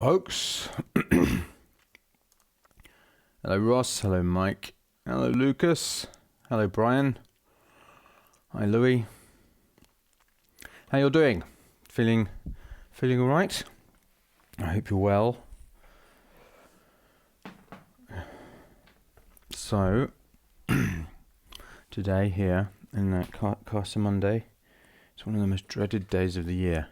Folks. Hello Ross, hello Mike, hello Lucas, hello Brian, hi Louis. How you all doing? Feeling all right? I hope you're well. So, today here in that Casa Monday, it's one of the most dreaded days of the year.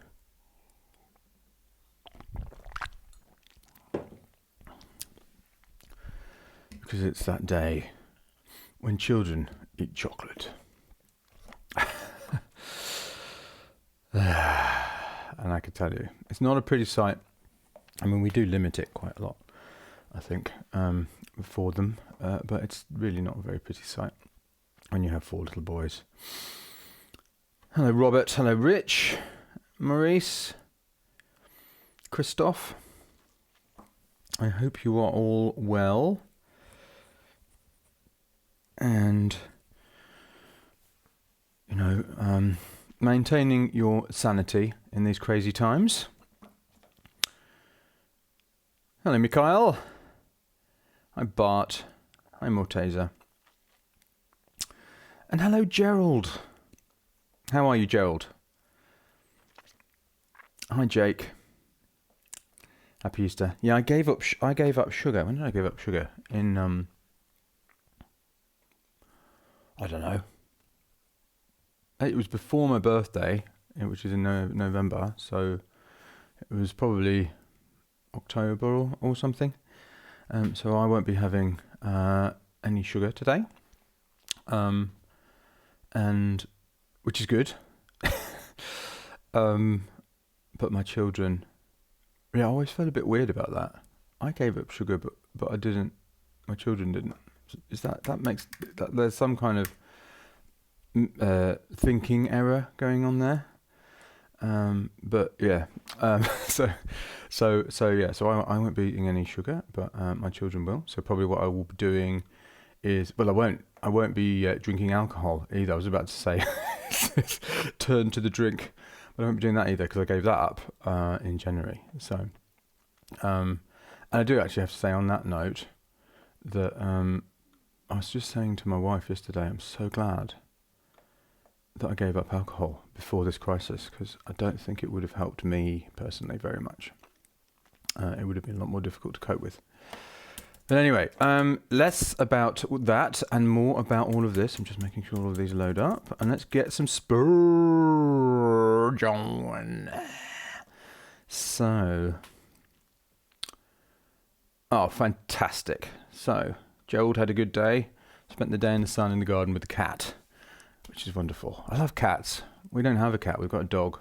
Because it's that day when children eat chocolate. And I can tell you, it's not a pretty sight. I mean, we do limit it quite a lot, I think, for them. But it's really not a very pretty sight when you have 4 little boys. Hello, Robert. Hello, Rich. Maurice. Christoph. I hope you are all well. And, maintaining your sanity in these crazy times. Hello, Mikhail. Hi, Bart. Hi, Morteza. And hello, Gerald. How are you, Gerald? Hi, Jake. Happy Easter. Yeah, I gave up sugar. When did I give up sugar? In I don't know. It was before my birthday, which is in November, so it was probably October or something. So I won't be having any sugar today, and which is good. But my children, I always felt a bit weird about that. I gave up sugar, but I didn't. My children didn't. Is that makes that there's some kind of thinking error going on there? But yeah. So I won't be eating any sugar, but my children will. So probably what I will be doing is, I won't be drinking alcohol either. I was about to say turn to the drink, but I won't be doing that either because I gave that up in January. So and I do actually have to say on that note that I was just saying to my wife yesterday, I'm so glad that I gave up alcohol before this crisis, because I don't think it would have helped me personally very much. It would have been a lot more difficult to cope with. But anyway, less about that and more about all of this. I'm just making sure all of these load up. And let's get some splurge on. So. Oh, fantastic. So, Gerald had a good day. Spent the day in the sun in the garden with the cat, which is wonderful. I love cats. We don't have a cat. We've got a dog.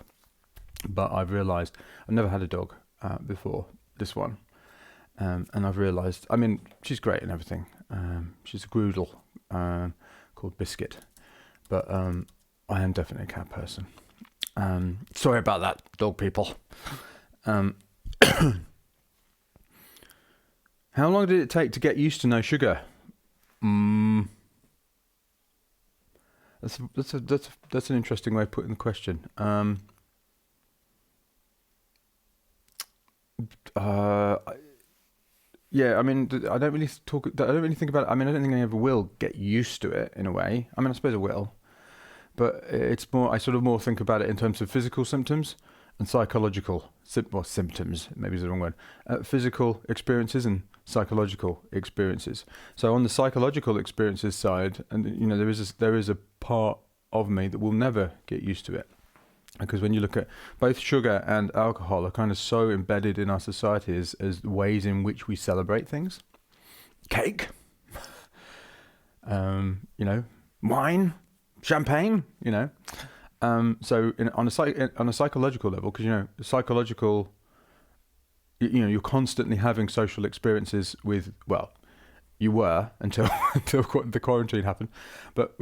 But I've realised I've never had a dog before this one. And I've realised, I mean, she's great and everything. She's a groodle called Biscuit. But I am definitely a cat person. Sorry about that, dog people. How long did it take to get used to no sugar? That's an interesting way of putting the question. Yeah, I mean, I don't really think about it. I mean, I don't think I ever will get used to it in a way. I mean, I suppose I will, but it's more. I sort of more think about it in terms of physical symptoms and psychological symptoms. Maybe is the wrong word. Physical experiences and psychological experiences. So on the psychological experiences side, and there is a part of me that will never get used to it, because when you look at both sugar and alcohol are kind of so embedded in our society as ways in which we celebrate things. Cake, wine, champagne, So on a psychological level, because you're constantly having social experiences with, you were until the quarantine happened, but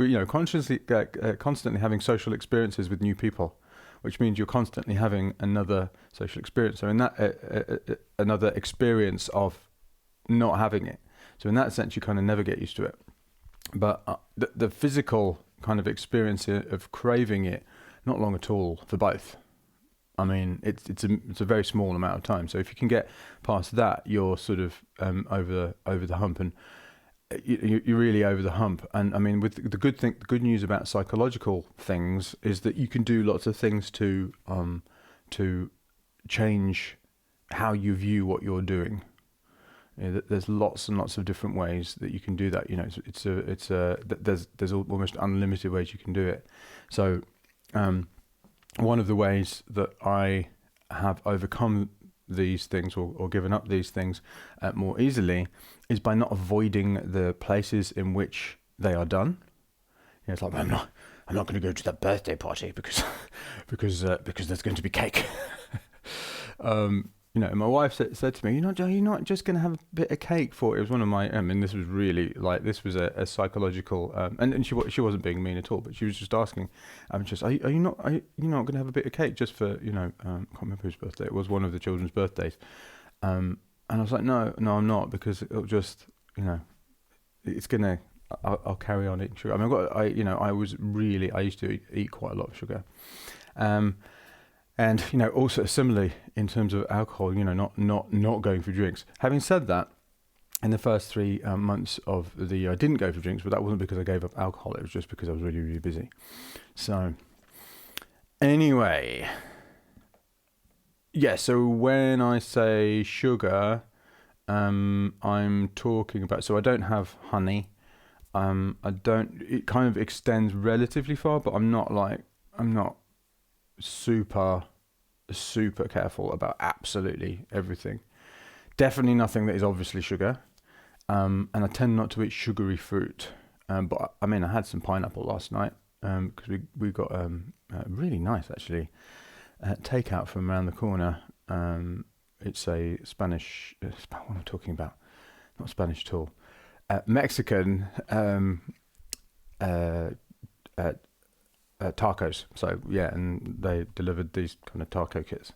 constantly having social experiences with new people, which means you're constantly having another social experience. So in that another experience of not having it. So in that sense, you kind of never get used to it. But the physical kind of experience of craving it, not long at all for both. I mean, it's a very small amount of time. So if you can get past that, you're sort of over the hump, and you're really over the hump. And I mean, with the good news about psychological things is that you can do lots of things to change how you view what you're doing. There's lots and lots of different ways that you can do that. There's almost unlimited ways you can do it. So one of the ways that I have overcome these things or given up these things more easily is by not avoiding the places in which they are done. It's like, I'm not going to go to that birthday party because there's going to be cake. My wife said to me, you're not just going to have a bit of cake for it. It was one of my, this was really this was a psychological, and she wasn't being mean at all, but she was just asking, are you not going to have a bit of cake just for, I can't remember whose birthday. It was one of the children's birthdays. And I was like, no, I'm not, because it'll just, it's going to, I'll carry on eating sugar. I used to eat quite a lot of sugar. And also similarly in terms of alcohol, not going for drinks. Having said that, in the first 3 months of the year, I didn't go for drinks, but that wasn't because I gave up alcohol. It was just because I was really, really busy. So anyway, so when I say sugar, I'm talking about, so I don't have honey. It kind of extends relatively far, but I'm not super careful about absolutely everything. Definitely nothing that is obviously sugar, and I tend not to eat sugary fruit, but I had some pineapple last night because we got really nice actually takeout from around the corner. It's a Spanish, what am I talking about? Not Spanish at all, Mexican tacos. So and they delivered these kind of taco kits,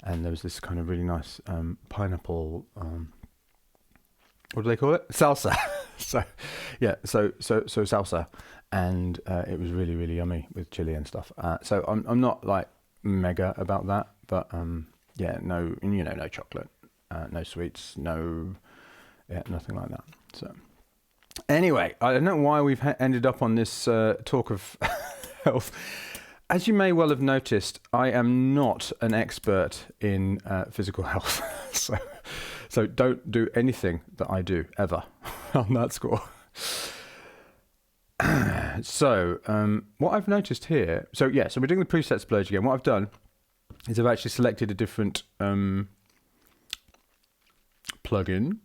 and there was this kind of really nice pineapple, what do they call it, salsa. so salsa, and it was really, really yummy with chili and stuff. So I'm not like mega about that, but no chocolate, no sweets, nothing like that. So anyway, I don't know why we've ended up on this talk of health. As you may well have noticed, I am not an expert in physical health, so don't do anything that I do ever on that score. So what I've noticed here, so we're doing the preset splurge again. What I've done is I've actually selected a different plugin.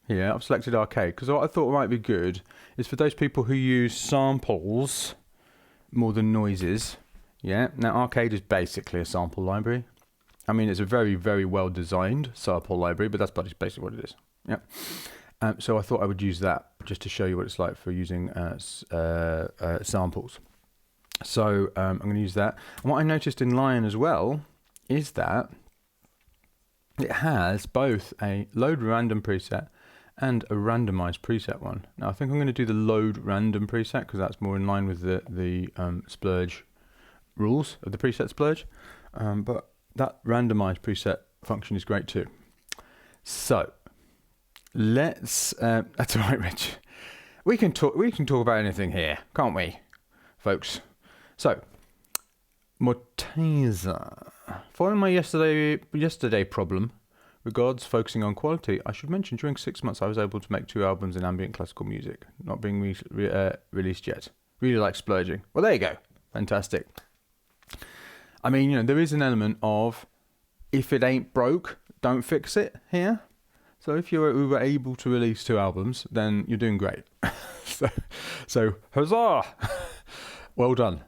Here, I've selected Arcade because what I thought might be good is for those people who use samples more than noises. Now Arcade is basically a sample library. It's a very, very well designed sample library, but that's basically what it is. So I thought I would use that just to show you what it's like for using samples. So I'm going to use that. And what I noticed in Lion as well is that it has both a load random preset and a randomized preset one. Now I think I'm going to do the load random preset because that's more in line with the splurge rules of the preset splurge. But that randomized preset function is great too. So let's. That's all right, Rich. We can talk about anything here, can't we, folks? So Morteza. Following my yesterday problem. Regards focusing on quality, I should mention during 6 months I was able to make 2 albums in ambient classical music, not being released yet. Really like splurging. Well, there you go. Fantastic. There is an element of if it ain't broke, don't fix it here. So if we were able to release 2 albums, then you're doing great. so huzzah! Well done.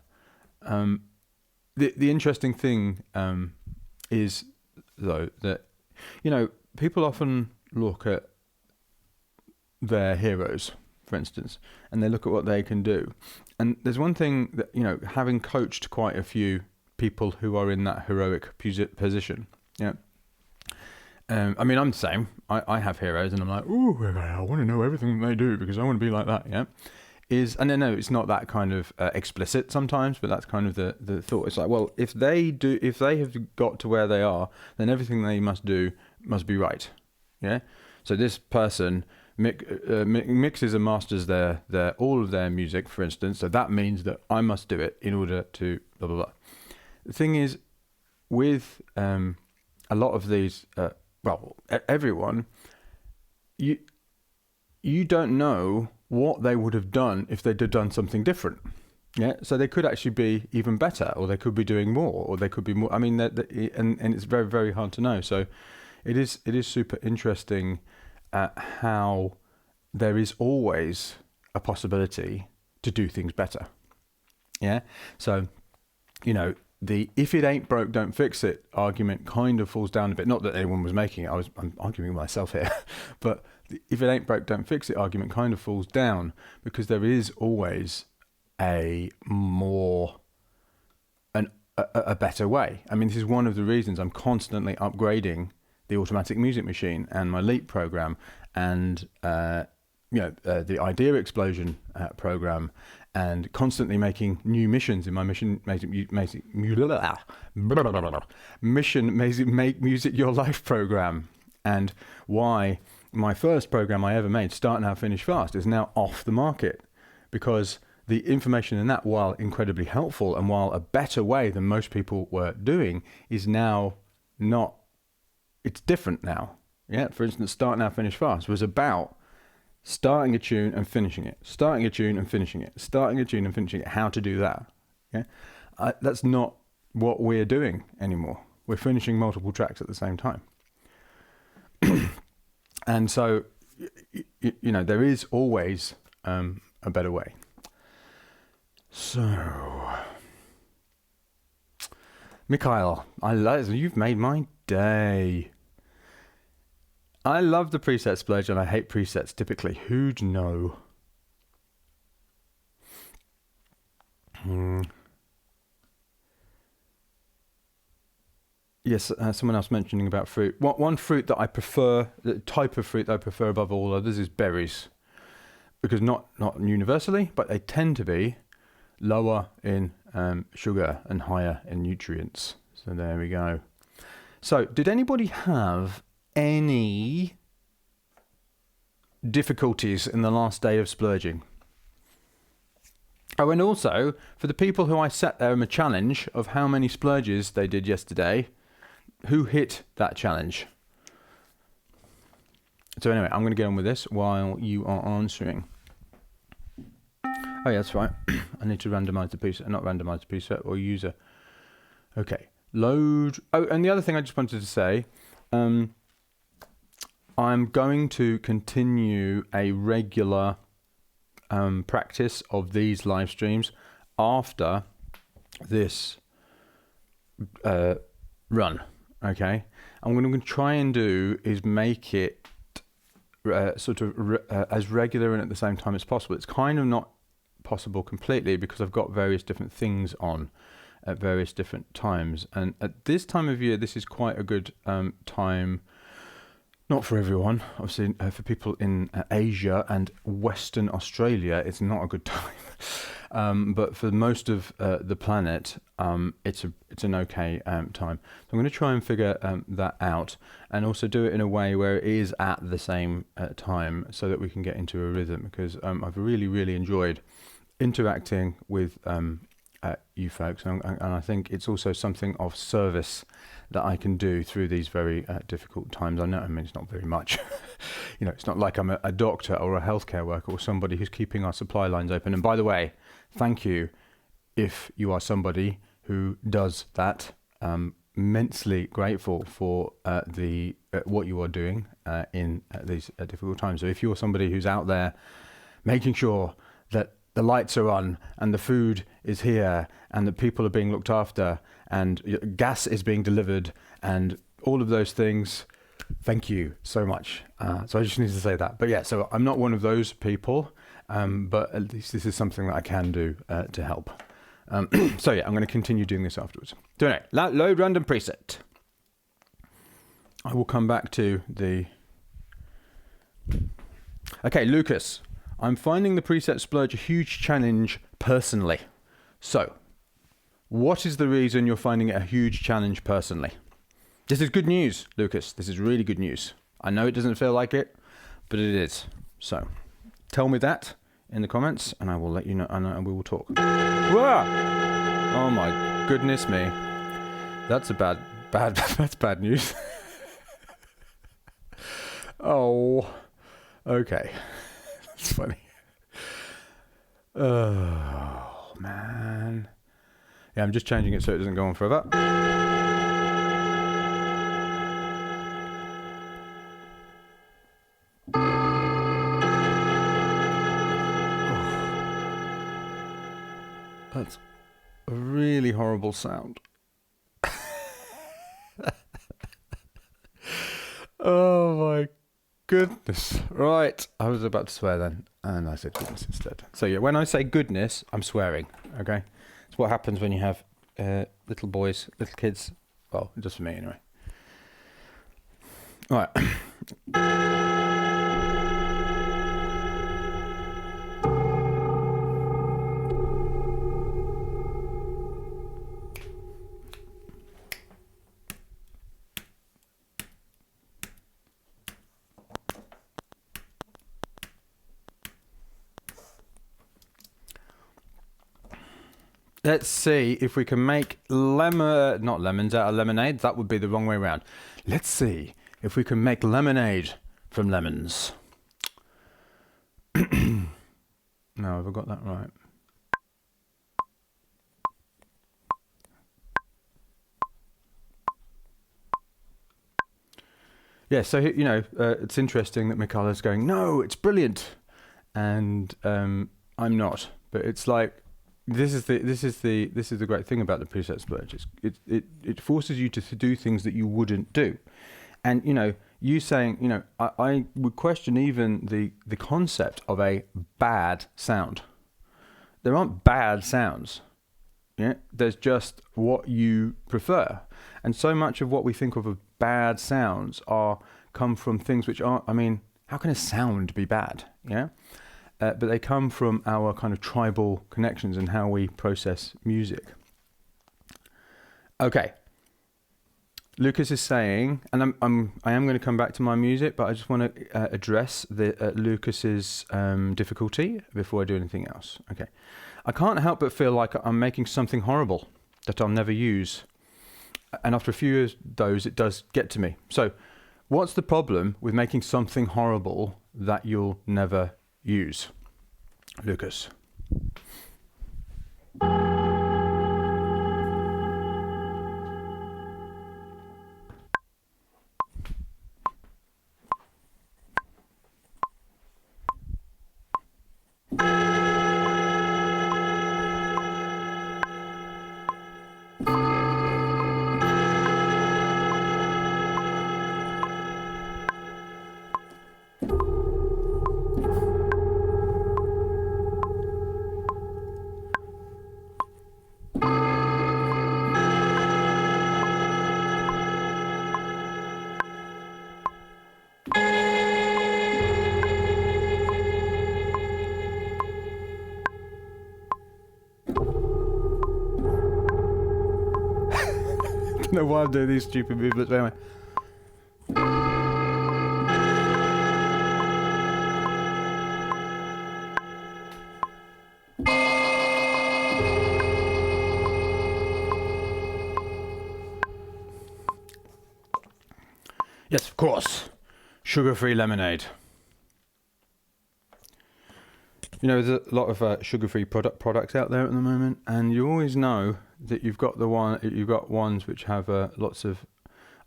The interesting thing is though that people often look at their heroes, for instance, and they look at what they can do. And there's one thing that, having coached quite a few people who are in that heroic position, I'm the same. I have heroes and I'm like, ooh, I want to know everything they do because I want to be like that, is, and I know it's not that kind of explicit sometimes, but that's kind of the thought. It's like, well, if they have got to where they are, then everything they must do must be right. Yeah. So this person mixes and masters their all of their music, for instance. So that means that I must do it in order to blah blah blah. The thing is, with a lot of these, everyone, you don't know what they would have done if they'd have done something different. Yeah, so they could actually be even better, or they could be doing more, or they could be more. I mean, and it's very, very hard to know. So it is super interesting how there is always a possibility to do things better. Yeah, so the if it ain't broke, don't fix it argument kind of falls down a bit. Not that anyone was making it. I'm arguing with myself here, but if it ain't broke, don't fix it argument kind of falls down, because there is always a better way. I mean, this is one of the reasons I'm constantly upgrading the automatic music machine and my Leap program and the idea explosion program, and constantly making new missions in my mission make music your life program. And why my first program I ever made, Start Now Finish Fast, is now off the market, because the information in that, while incredibly helpful and while a better way than most people were doing, is now not, it's different now. Yeah, for instance, Start Now Finish Fast was about starting a tune and finishing it, starting a tune and finishing it, starting a tune and finishing it, how to do that. Yeah, that's not what we're doing anymore. We're finishing multiple tracks at the same time. And so, there is always a better way. So, Mikhail, you've made my day. I love the preset splurge and I hate presets typically. Who'd know? Yes, someone else mentioning about fruit. One fruit that I prefer, the type of fruit that I prefer above all others, is berries. Because not universally, but they tend to be lower in sugar and higher in nutrients. So there we go. So did anybody have any difficulties in the last day of splurging? Oh, and also, for the people who I set them a challenge of how many splurges they did yesterday, who hit that challenge? So anyway, I'm going to get on with this while you are answering. Oh yeah, that's right. I need to randomize the preset, not randomize the preset or user. Okay, load. Oh, and the other thing I just wanted to say, I'm going to continue a regular practice of these live streams after this run. Okay, and what I'm going to try and do is make it as regular and at the same time as possible. It's kind of not possible completely because I've got various different things on at various different times, and at this time of year this is quite a good time, not for everyone obviously. For people in Asia and Western Australia it's not a good time, but for most of the planet it's an okay time. So I'm going to try and figure that out, and also do it in a way where it is at the same time so that we can get into a rhythm, because I've really enjoyed interacting with you folks, and I think it's also something of service that I can do through these very difficult times. I mean, it's not very much. It's not like I'm a doctor or a healthcare worker or somebody who's keeping our supply lines open. And by the way, thank you if you are somebody who does that. Immensely grateful for what you are doing in these difficult times. So if you're somebody who's out there making sure that the lights are on and the food is here and that people are being looked after and gas is being delivered and all of those things, thank you so much. So I just need to say that. But yeah, so I'm not one of those people, but at least this is something that I can do to help. So yeah, I'm going to continue doing this afterwards. So anyway, load random preset. I will come back to the... Okay, Lucas. I'm finding the preset splurge a huge challenge personally. So, what is the reason you're finding it a huge challenge personally? This is good news, Lucas. This is really good news. I know it doesn't feel like it, but it is. So, tell me that in the comments, and I will let you know, and we will talk. Whoa! Oh my goodness me. That's that's bad news. Oh, okay. That's funny. Oh, man. Yeah, I'm just changing it so it doesn't go on forever. That's a really horrible sound. Oh my goodness. Right. I was about to swear then, and I said goodness instead. So yeah, when I say goodness, I'm swearing, okay? It's what happens when you have little boys, little kids. Well, just for me anyway. All right. Let's see if we can make not lemons out of lemonade. That would be the wrong way around. Let's see if we can make lemonade from lemons. No, have I got that right? Yeah, so, you know, it's interesting that Michaela's going, no, it's brilliant. And I'm not. But it's like, this is the great thing about the preset splurge. It forces you to do things that you wouldn't do. And, you know, you saying, you know, I would question even the concept of a bad sound. There aren't bad sounds. Yeah, there's just what you prefer. And so much of what we think of bad sounds come from things which aren't, I mean, how can a sound be bad? Yeah. But they come from our kind of tribal connections and how we process music. Okay. Lucas is saying, and I am going to come back to my music, but I just want to address Lucas's difficulty before I do anything else. Okay. I can't help but feel like I'm making something horrible that I'll never use. And after a few of those, it does get to me. So, what's the problem with making something horrible that you'll never use? Lucas. I don't know why I'm doing these stupid movements anyway. Yes, of course. Sugar-free lemonade. You know, there's a lot of sugar-free products out there at the moment, and you always know that you've got ones which have lots of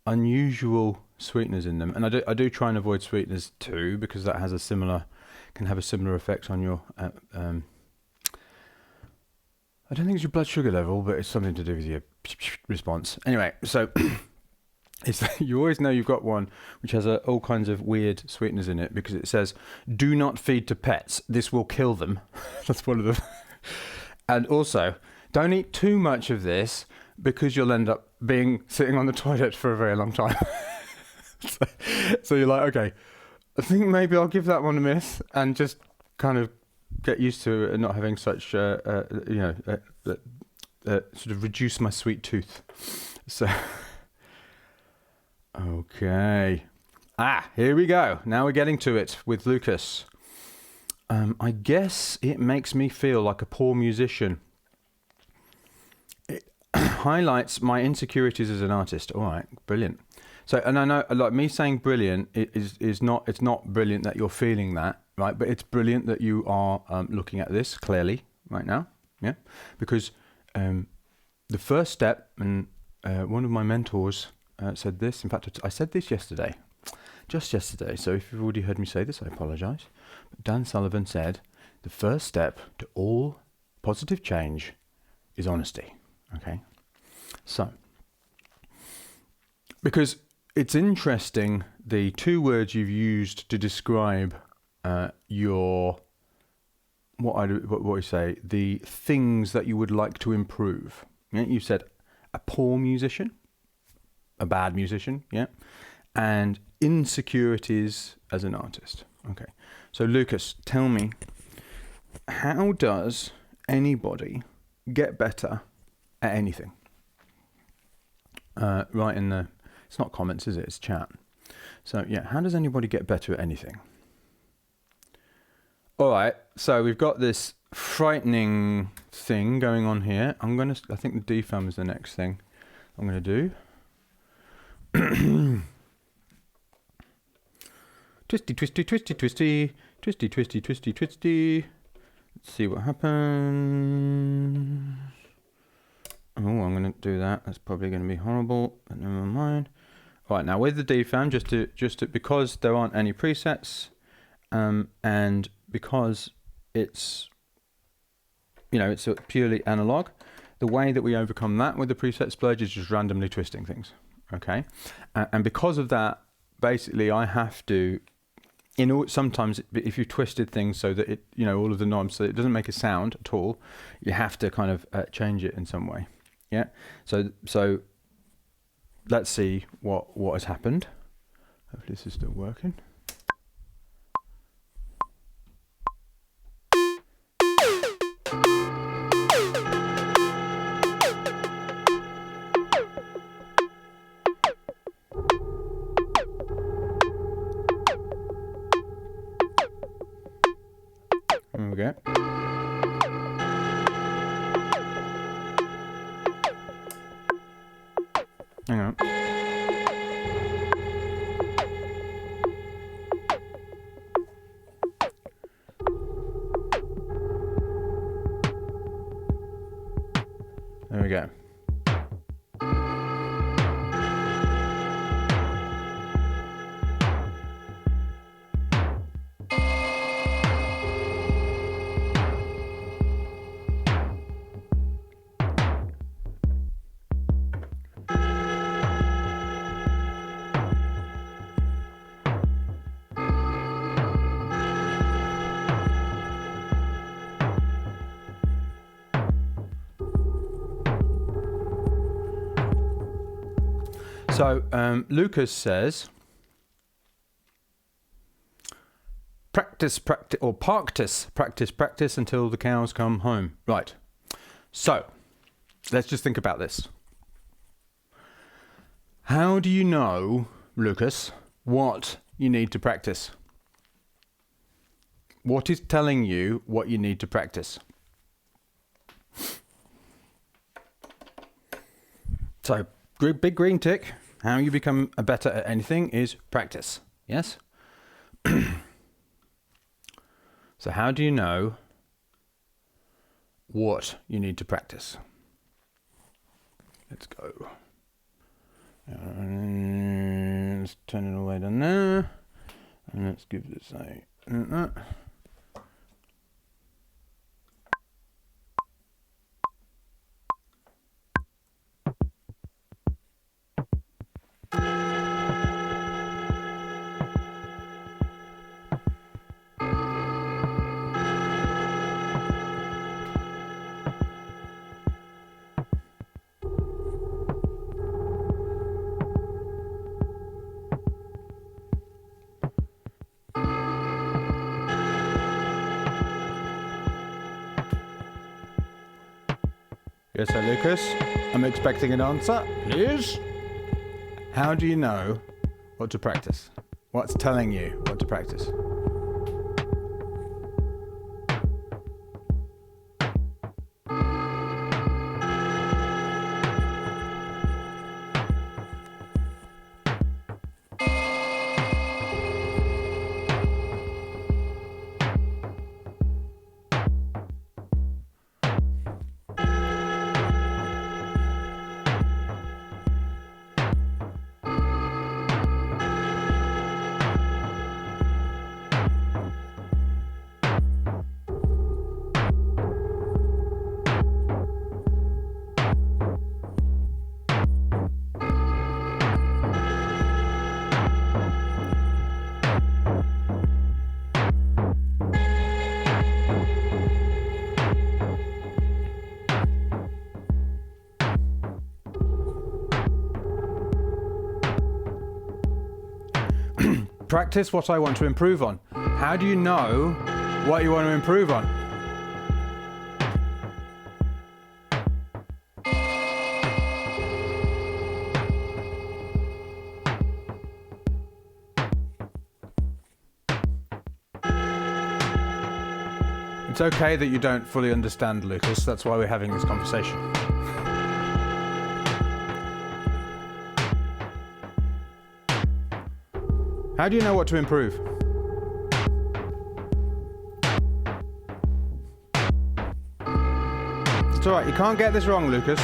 unusual sweeteners in them. And I do try and avoid sweeteners too, because that can have a similar effect on your. I don't think it's your blood sugar level, but it's something to do with your response. Anyway, so. You always know you've got one which has all kinds of weird sweeteners in it, because it says, do not feed to pets, this will kill them. That's one of them. And also, don't eat too much of this, because you'll end up sitting on the toilet for a very long time. So you're like, okay, I think maybe I'll give that one a miss and just kind of get used to not having such, sort of reduce my sweet tooth. So, okay. Here we go. Now we're getting to it with Lucas. I guess it makes me feel like a poor musician. It highlights my insecurities as an artist. All right, brilliant. So, and I know, like me saying brilliant is not, it's not brilliant that you're feeling that, right? But it's brilliant that you are looking at this clearly right now, yeah? Because the first step, and one of my mentors said this, in fact, I said this just yesterday, so if you've already heard me say this, I apologise. But Dan Sullivan said, the first step to all positive change is honesty, okay? So, because it's interesting, the two words you've used to describe your, what you say, the things that you would like to improve. Yeah? You said a poor musician, a bad musician, yeah, and insecurities as an artist. Okay, so Lucas, tell me, how does anybody get better at anything? Right in the, it's not comments, is it? It's chat. So yeah, how does anybody get better at anything? All right, so we've got this frightening thing going on here. I think the defam is the next thing I'm gonna do. Twisty, twisty, twisty, twisty, twisty, twisty, twisty, twisty. Let's see what happens. Oh, I'm going to do that. That's probably going to be horrible, but never mind. Right, now with the defam, just to because there aren't any presets, and because it's, it's a purely analog, the way that we overcome that with the preset splurge is just randomly twisting things, okay? And because of that, basically I have to, sometimes if you twisted things so that it, all of the knobs, so it doesn't make a sound at all, you have to kind of change it in some way. Yeah. So let's see what has happened. Hopefully this is still working. There we go. Hang on. There we go. So Lucas says, practice until the cows come home. Right. So let's just think about this. How do you know, Lucas, what you need to practice? What is telling you what you need to practice? So, big green tick. How you become better at anything is practice. Yes? So how do you know what you need to practice? Let's go. Let's turn it all the way down there. And let's give this a... Yes, sir, Lucas. I'm expecting an answer, please. How do you know what to practice? What's telling you what to practice? Practice what I want to improve on. How do you know what you want to improve on? It's okay that you don't fully understand, Lucas. That's why we're having this conversation. How do you know what to improve? It's alright, you can't get this wrong, Lucas.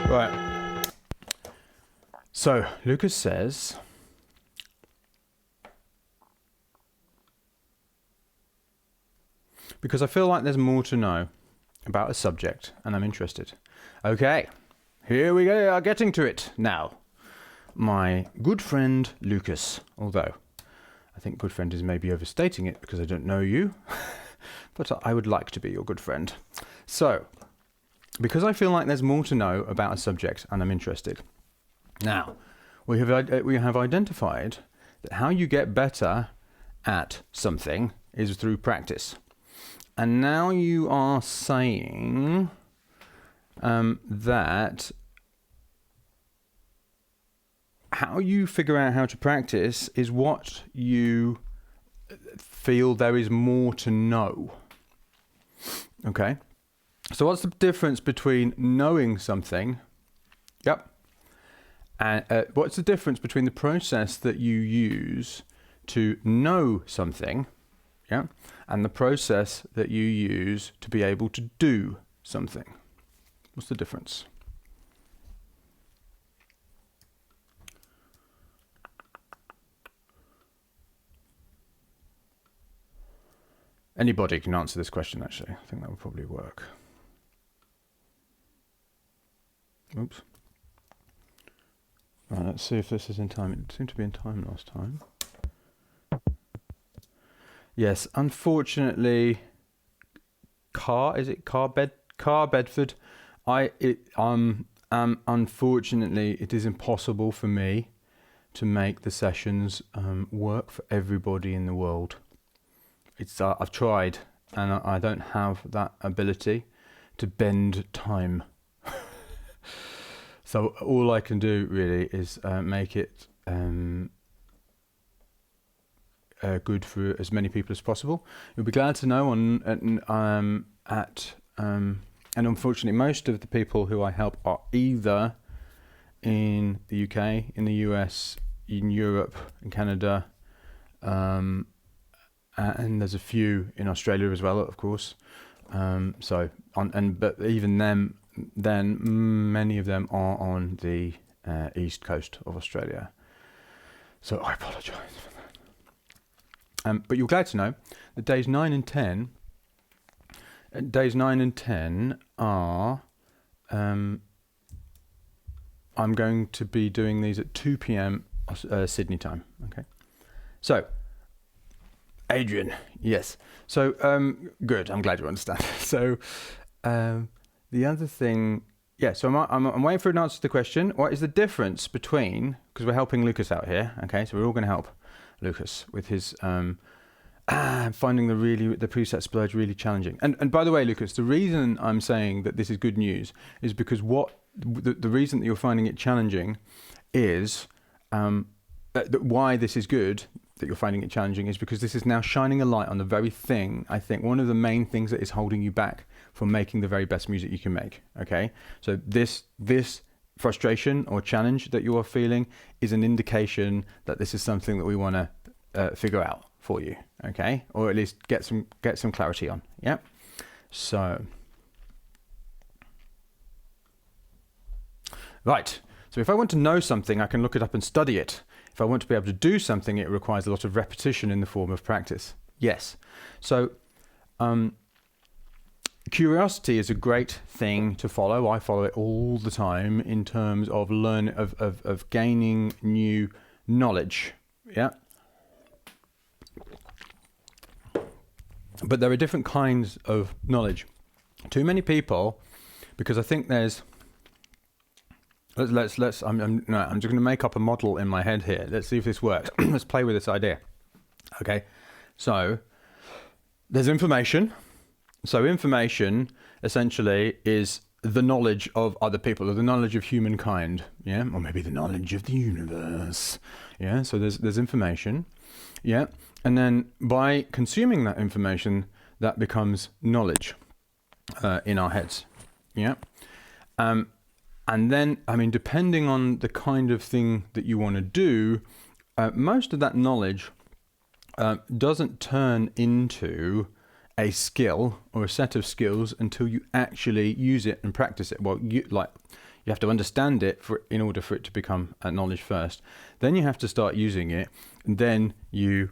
Right. So, Lucas says, because I feel like there's more to know about a subject and I'm interested. Okay, here we go, are getting to it now. My good friend Lucas, although I think good friend is maybe overstating it because I don't know you, but I would like to be your good friend. So, because I feel like there's more to know about a subject and I'm interested. Now, we have identified that how you get better at something is through practice. And now you are saying that how you figure out how to practice is what you feel there is more to know. Okay? So what's the difference between knowing something? Yep. And what's the difference between the process that you use to know something, yeah, and the process that you use to be able to do something? What's the difference? Anybody can answer this question, actually. I think that would probably work. Oops. Right, let's see if this is in time. It seemed to be in time last time. Yes, unfortunately, Bedford. Unfortunately, it is impossible for me to make the sessions work for everybody in the world. I've tried, and I don't have that ability to bend time. So all I can do really is make it good for as many people as possible. You'll be glad to know and unfortunately most of the people who I help are either in the UK, in the US, in Europe, in Canada, and there's a few in Australia as well, of course. But even then many of them are on the east coast of Australia. So I apologise for that. But you're glad to know that days 9 and 10 are I'm going to be doing these at 2 p.m. Sydney time. Okay. So, Adrian, yes. So, good. I'm glad you understand. So, the other thing, so I'm waiting for an answer to the question. What is the difference between, because we're helping Lucas out here, okay? So we're all going to help Lucas with his finding the preset splurge really challenging. And by the way, Lucas, the reason I'm saying that this is good news is because the reason that you're finding it challenging is why this is good that you're finding it challenging is because this is now shining a light on the very thing, I think, one of the main things that is holding you back from making the very best music you can make. Okay, so this frustration or challenge that you are feeling is an indication that this is something that we want to figure out for you, okay, or at least get some clarity on. Yeah. So right. So if I want to know something, I can look it up and study it. If I want to be able to do something, it requires a lot of repetition in the form of practice. Yes. So curiosity is a great thing to follow. I follow it all the time in terms of of gaining new knowledge. Yeah. But there are different kinds of knowledge. Too many people, because I think there's. I'm just going to make up a model in my head here. Let's see if this works. Let's play with this idea. Okay. So there's information. So information essentially is the knowledge of other people, or the knowledge of humankind. Yeah. Or maybe the knowledge of the universe. Yeah. So there's information. Yeah. And then by consuming that information, that becomes knowledge in our heads. Yeah. And then, depending on the kind of thing that you want to do, most of that knowledge doesn't turn into a skill or a set of skills until you actually use it and practice it. Well, you have to understand it in order for it to become a knowledge first. Then you have to start using it, and then you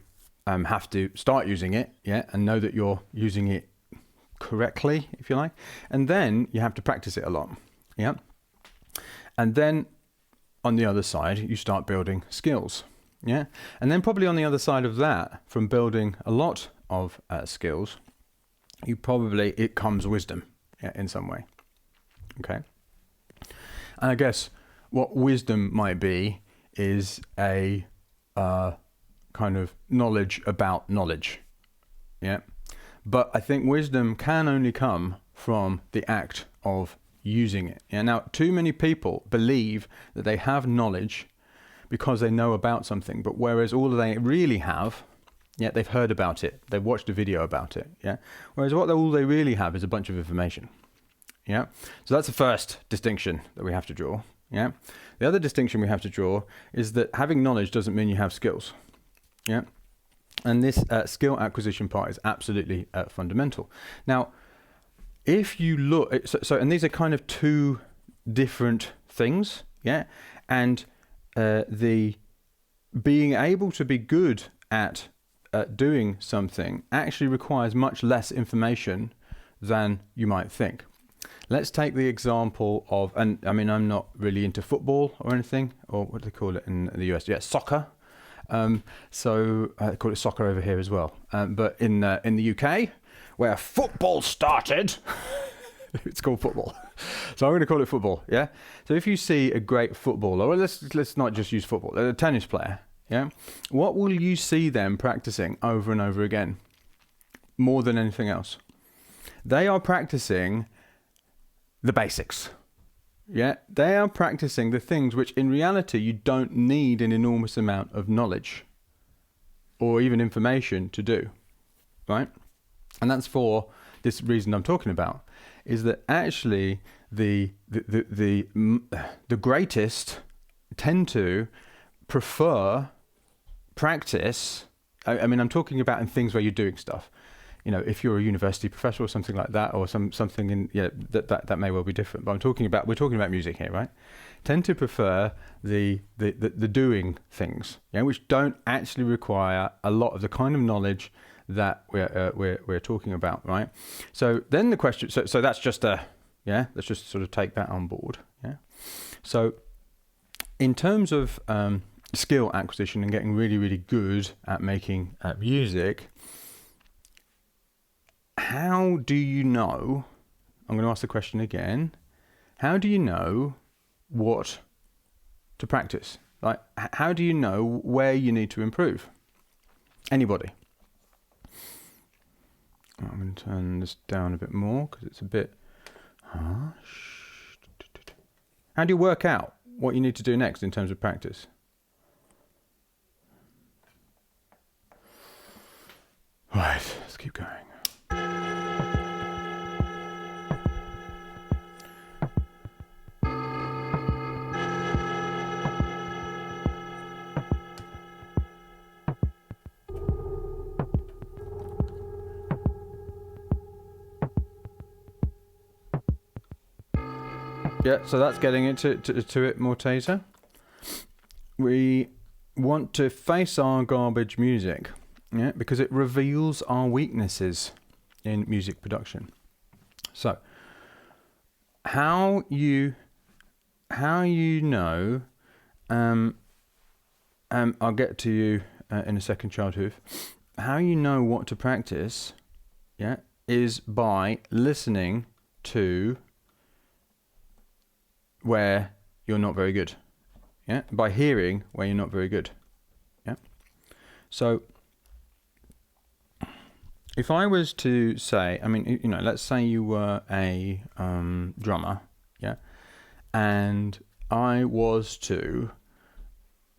have to start using it, and know that you're using it correctly, if you like. And then you have to practice it a lot, And then on the other side, you start building skills. Yeah. And then probably on the other side of that, from building a lot of skills, it comes wisdom in some way. Okay. And I guess what wisdom might be is a kind of knowledge about knowledge. Yeah. But I think wisdom can only come from the act of using it. Yeah. Now, too many people believe that they have knowledge because they know about something, but whereas all they really have, they've heard about it, they've watched a video about it. Yeah. Whereas all they really have is a bunch of information. Yeah. So that's the first distinction that we have to draw. Yeah. The other distinction we have to draw is that having knowledge doesn't mean you have skills. Yeah. And this skill acquisition part is absolutely fundamental. Now, if you look, and these are kind of two different things, and the being able to be good at doing something actually requires much less information than you might think. Let's take the example of, and I'm not really into football or anything, or what do they call it in the US? Soccer. So I call it soccer over here as well. But in the UK, where football started, It's called football. So I'm going to call it football, yeah? So if you see a great footballer, or let's not just use football, a tennis player, yeah? What will you see them practicing over and over again? More than anything else. They are practicing the basics. Yeah, they are practicing the things which in reality you don't need an enormous amount of knowledge or even information to do, right? And that's for this reason I'm talking about, is that actually the greatest tend to prefer practice. I mean, I'm talking about in things where you're doing stuff. You know, if you're a university professor or something like that, or something in, yeah, that may well be different. But we're talking about music here, right? Tend to prefer the doing things, yeah, which don't actually require a lot of the kind of knowledge that we're talking about, right? So then the question, so that's just let's just sort of take that on board, yeah. So in terms of skill acquisition and getting really, really good at making music, how do you know, I'm going to ask the question again, how do you know what to practice? Like, how do you know where you need to improve? Anybody? I'm going to turn this down a bit more because it's a bit harsh. How do you work out what you need to do next in terms of practice? Right, let's keep going. Yeah, so that's getting into it more, Taser. We want to face our garbage music, yeah, because it reveals our weaknesses in music production. So, how you know, I'll get to you in a second, childhood. How you know what to practice, yeah, is by listening to where you're not very good, yeah, by hearing where you're not very good, yeah. So if I was to say, I mean, you know, let's say you were a drummer, yeah, and I was to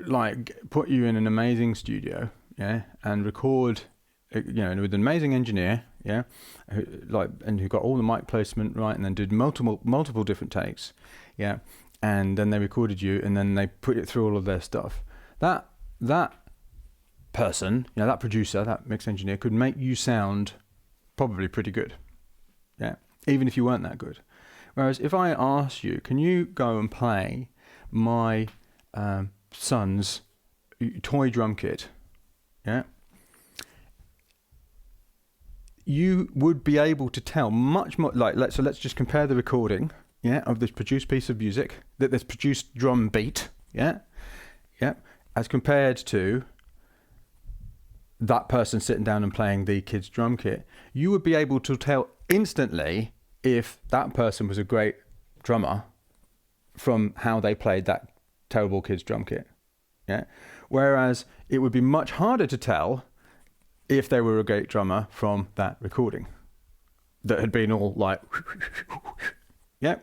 like put you in an amazing studio, yeah, and record, you know, with an amazing engineer, yeah, who got all the mic placement right, and then did multiple different takes, yeah, and then they recorded you, and then they put it through all of their stuff. That person, you know, that producer, that mix engineer, could make you sound probably pretty good, yeah, even if you weren't that good. Whereas if I asked you, can you go and play my son's toy drum kit, yeah, you would be able to tell much more. Like, let's just compare the recording, yeah, of this produced piece of music, this produced drum beat, yeah, as compared to that person sitting down and playing the kid's drum kit. You would be able to tell instantly if that person was a great drummer from how they played that terrible kid's drum kit, yeah. Whereas it would be much harder to tell if they were a great drummer from that recording that had been all like, yeah.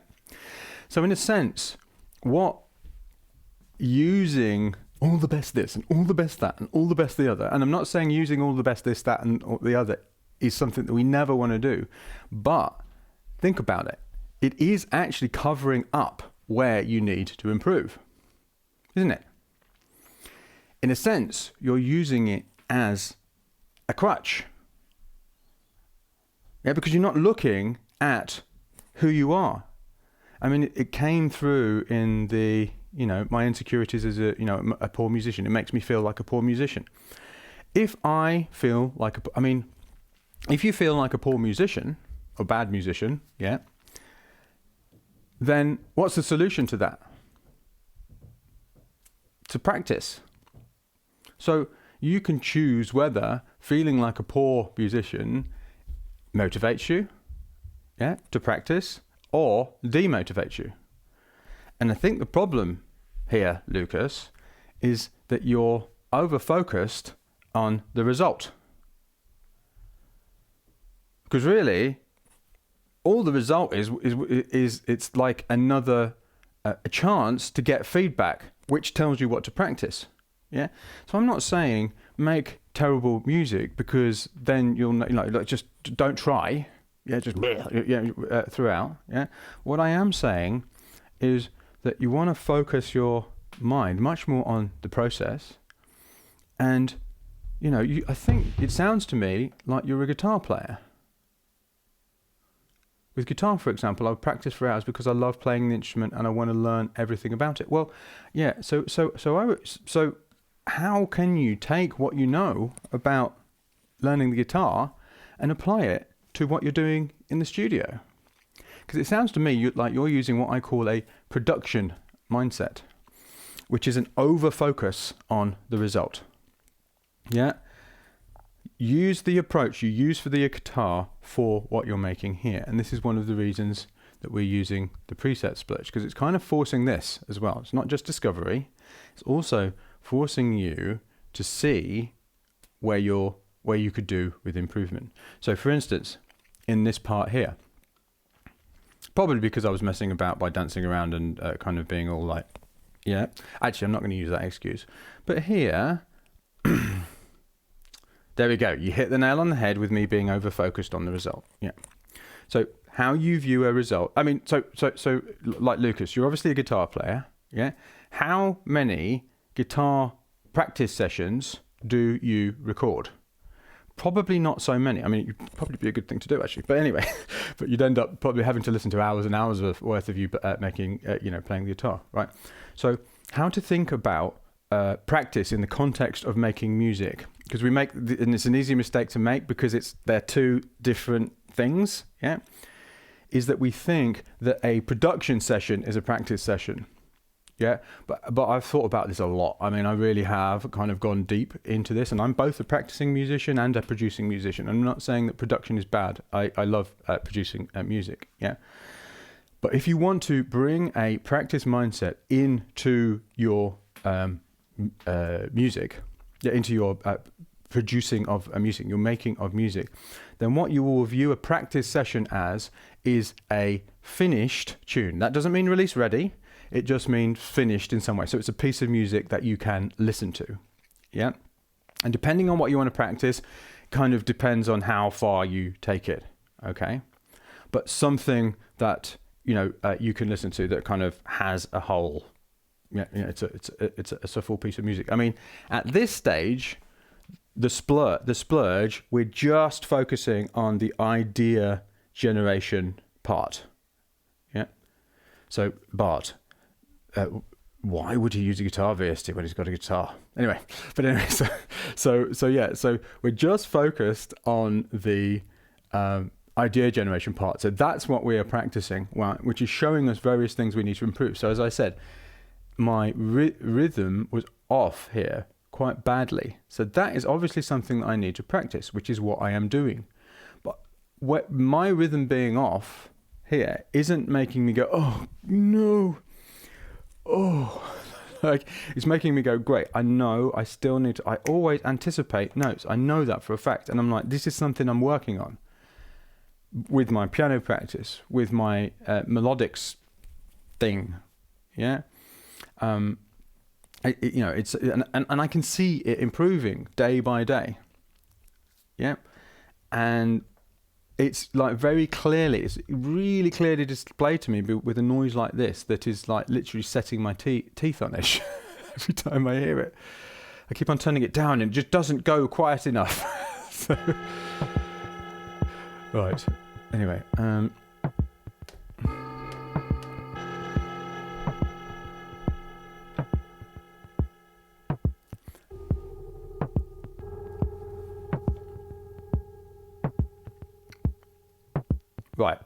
So in a sense, what using all the best this and all the best that and all the best the other, and I'm not saying using all the best this, that and the other is something that we never want to do, but think about it. It is actually covering up where you need to improve, isn't it? In a sense, you're using it as a crutch. Yeah, because you're not looking at who you are. I mean, it came through in the, you know, my insecurities as a poor musician. It makes me feel like a poor musician. If I feel like if you feel like a poor musician or bad musician, yeah, then what's the solution to that? To practice. So you can choose whether feeling like a poor musician motivates you, yeah, to practice, or demotivate you. And I think the problem here, Lucas, is that you're over-focused on the result. Because really, all the result is it's like another a chance to get feedback, which tells you what to practice. Yeah. So I'm not saying make terrible music, because then you'll like just don't try. Yeah. Just throughout. Yeah. What I am saying is that you want to focus your mind much more on the process, and I think it sounds to me like you're a guitar player. With guitar, for example, I would practice for hours because I love playing the instrument and I want to learn everything about it. Well, yeah. So how can you take what you know about learning the guitar and apply it to what you're doing in the studio? Because it sounds to me like you're using what I call a production mindset, which is an over focus on the result. Yeah. Use the approach you use for the guitar for what you're making here. And this is one of the reasons that we're using the preset splurge, because it's kind of forcing this as well. It's not just discovery, it's also forcing you to see where you could do with improvement. So for instance, in this part here, probably because I was messing about by dancing around and kind of being all like, yeah, actually I'm not going to use that excuse. But here, there we go. You hit the nail on the head with me being over focused on the result. Yeah. So how you view a result. I mean, so like Lucas, you're obviously a guitar player. Yeah. How many guitar practice sessions do you record? Probably not so many. I mean, it'd probably be a good thing to do actually. But anyway, but you'd end up probably having to listen to hours and hours worth of you playing the guitar, right? So how to think about practice in the context of making music, because and it's an easy mistake to make because they're two different things. Yeah, is that we think that a production session is a practice session. Yeah, but I've thought about this a lot. I mean, I really have kind of gone deep into this, and I'm both a practicing musician and a producing musician. I'm not saying that production is bad. I love producing music. Yeah, but if you want to bring a practice mindset into your music, into your producing of music, your making of music, then what you will view a practice session as is a finished tune. That doesn't mean release ready. It just means finished in some way. So it's a piece of music that you can listen to. Yeah. And depending on what you want to practice, kind of depends on how far you take it. Okay. But something that, you can listen to that kind of has a whole, it's a full piece of music. I mean, at this stage, the splurge, we're just focusing on the idea generation part. Yeah. So Bart, why would he use a guitar VST when he's got a guitar? Anyway, so we're just focused on the idea generation part. So that's what we are practicing, which is showing us various things we need to improve. So as I said, my rhythm was off here quite badly. So that is obviously something that I need to practice, which is what I am doing. But my rhythm being off here isn't making me go, oh no, oh, like it's making me go, great. I know I still need to, I always anticipate notes. I know that for a fact. And I'm like, this is something I'm working on with my piano practice, with my melodics thing. Yeah. It's and I can see it improving day by day. Yeah. And it's like it's really clearly displayed to me with a noise like this that is like literally setting my teeth on edge every time I hear it. I keep on turning it down and it just doesn't go quiet enough. So, right. Anyway, right,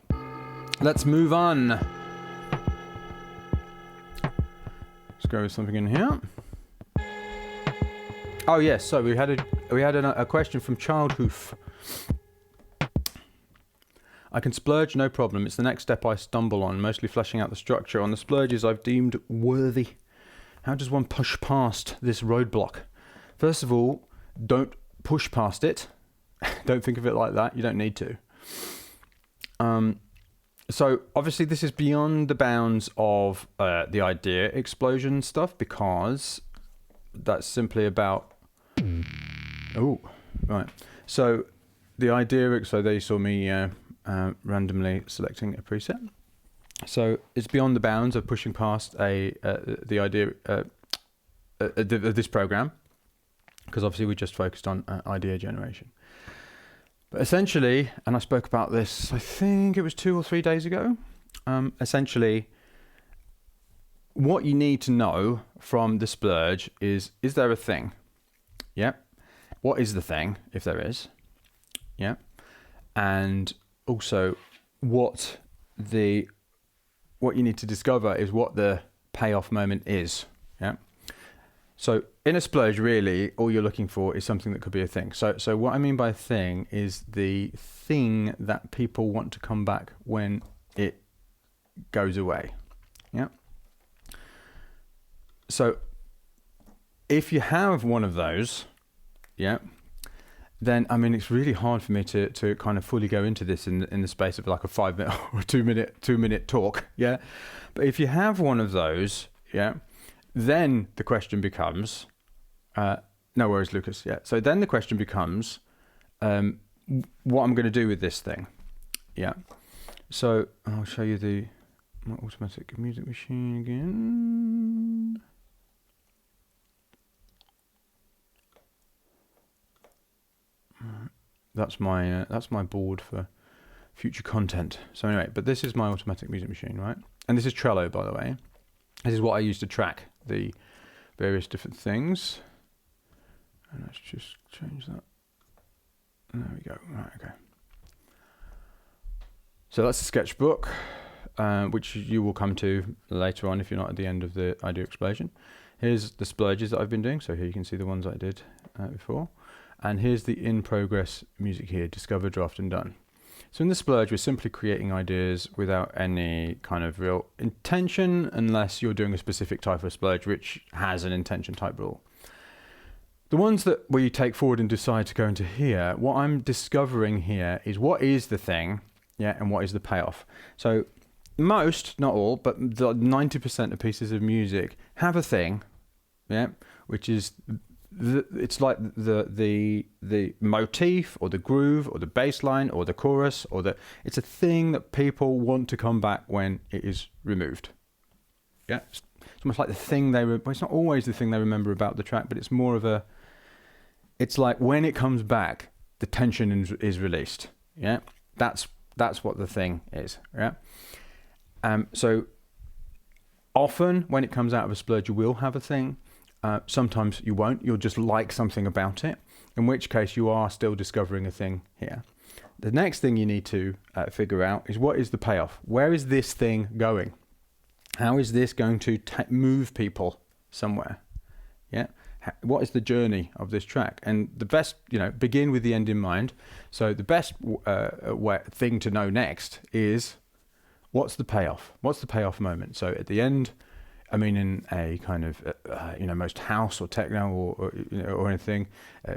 let's move on. Let's go with something in here. Oh yes, so we had a question from Childhoof. I can splurge, no problem. It's the next step I stumble on, mostly fleshing out the structure. On the splurges I've deemed worthy. How does one push past this roadblock? First of all, don't push past it. Don't think of it like that. You don't need to. So obviously this is beyond the bounds of the idea explosion stuff, because that's simply about... Oh, right. So the idea... So they saw me randomly selecting a preset. So it's beyond the bounds of pushing past the idea of this program, because obviously we just focused on idea generation. But essentially, and I spoke about this, I think it was 2 or 3 days ago, essentially, what you need to know from the splurge is there a thing? Yeah. What is the thing, if there is? Yeah. And also, what you need to discover is what the payoff moment is. Yeah. So in a splurge, really, all you're looking for is something that could be a thing. So what I mean by thing is the thing that people want to come back when it goes away. Yeah. So if you have one of those, yeah, then, I mean, it's really hard for me to kind of fully go into this in the space of like a 5 minute or 2 minute talk. Yeah. But if you have one of those, yeah, then the question becomes, no worries, Lucas. Yeah. So then the question becomes, what I'm going to do with this thing. Yeah. So I'll show you my automatic music machine again. That's my board for future content. So anyway, but this is my automatic music machine, right? And this is Trello, by the way. This is what I use to track the various different things. And let's just change that. There we go. Right, okay. So that's the sketchbook, which you will come to later on if you're not at the end of the idea explosion. Here's the splurges that I've been doing. So here you can see the ones I did before. And here's the in-progress music here, discover, draft, and done. So in the splurge, we're simply creating ideas without any kind of real intention, unless you're doing a specific type of splurge, which has an intention type rule. The ones that where you take forward and decide to go into here, what I'm discovering here is what is the thing, yeah, and what is the payoff. So most, not all, but the 90% of pieces of music have a thing, yeah, which is... it's like the motif or the groove or the bass line or the chorus it's a thing that people want to come back when it is removed. Yeah, it's almost like the thing it's not always the thing they remember about the track, but it's more of it's like when it comes back, the tension is released. Yeah, that's what the thing is. Yeah. So often when it comes out of a splurge, you will have a thing. Sometimes you won't. You'll just like something about it, in which case you are still discovering a thing here. The next thing you need to figure out is what is the payoff? Where is this thing going? How is this going to move people somewhere? Yeah. What is the journey of this track? And the best, begin with the end in mind. So the best thing to know next is what's the payoff? What's the payoff moment? So at the end, I mean, in a kind of, most house or techno or anything,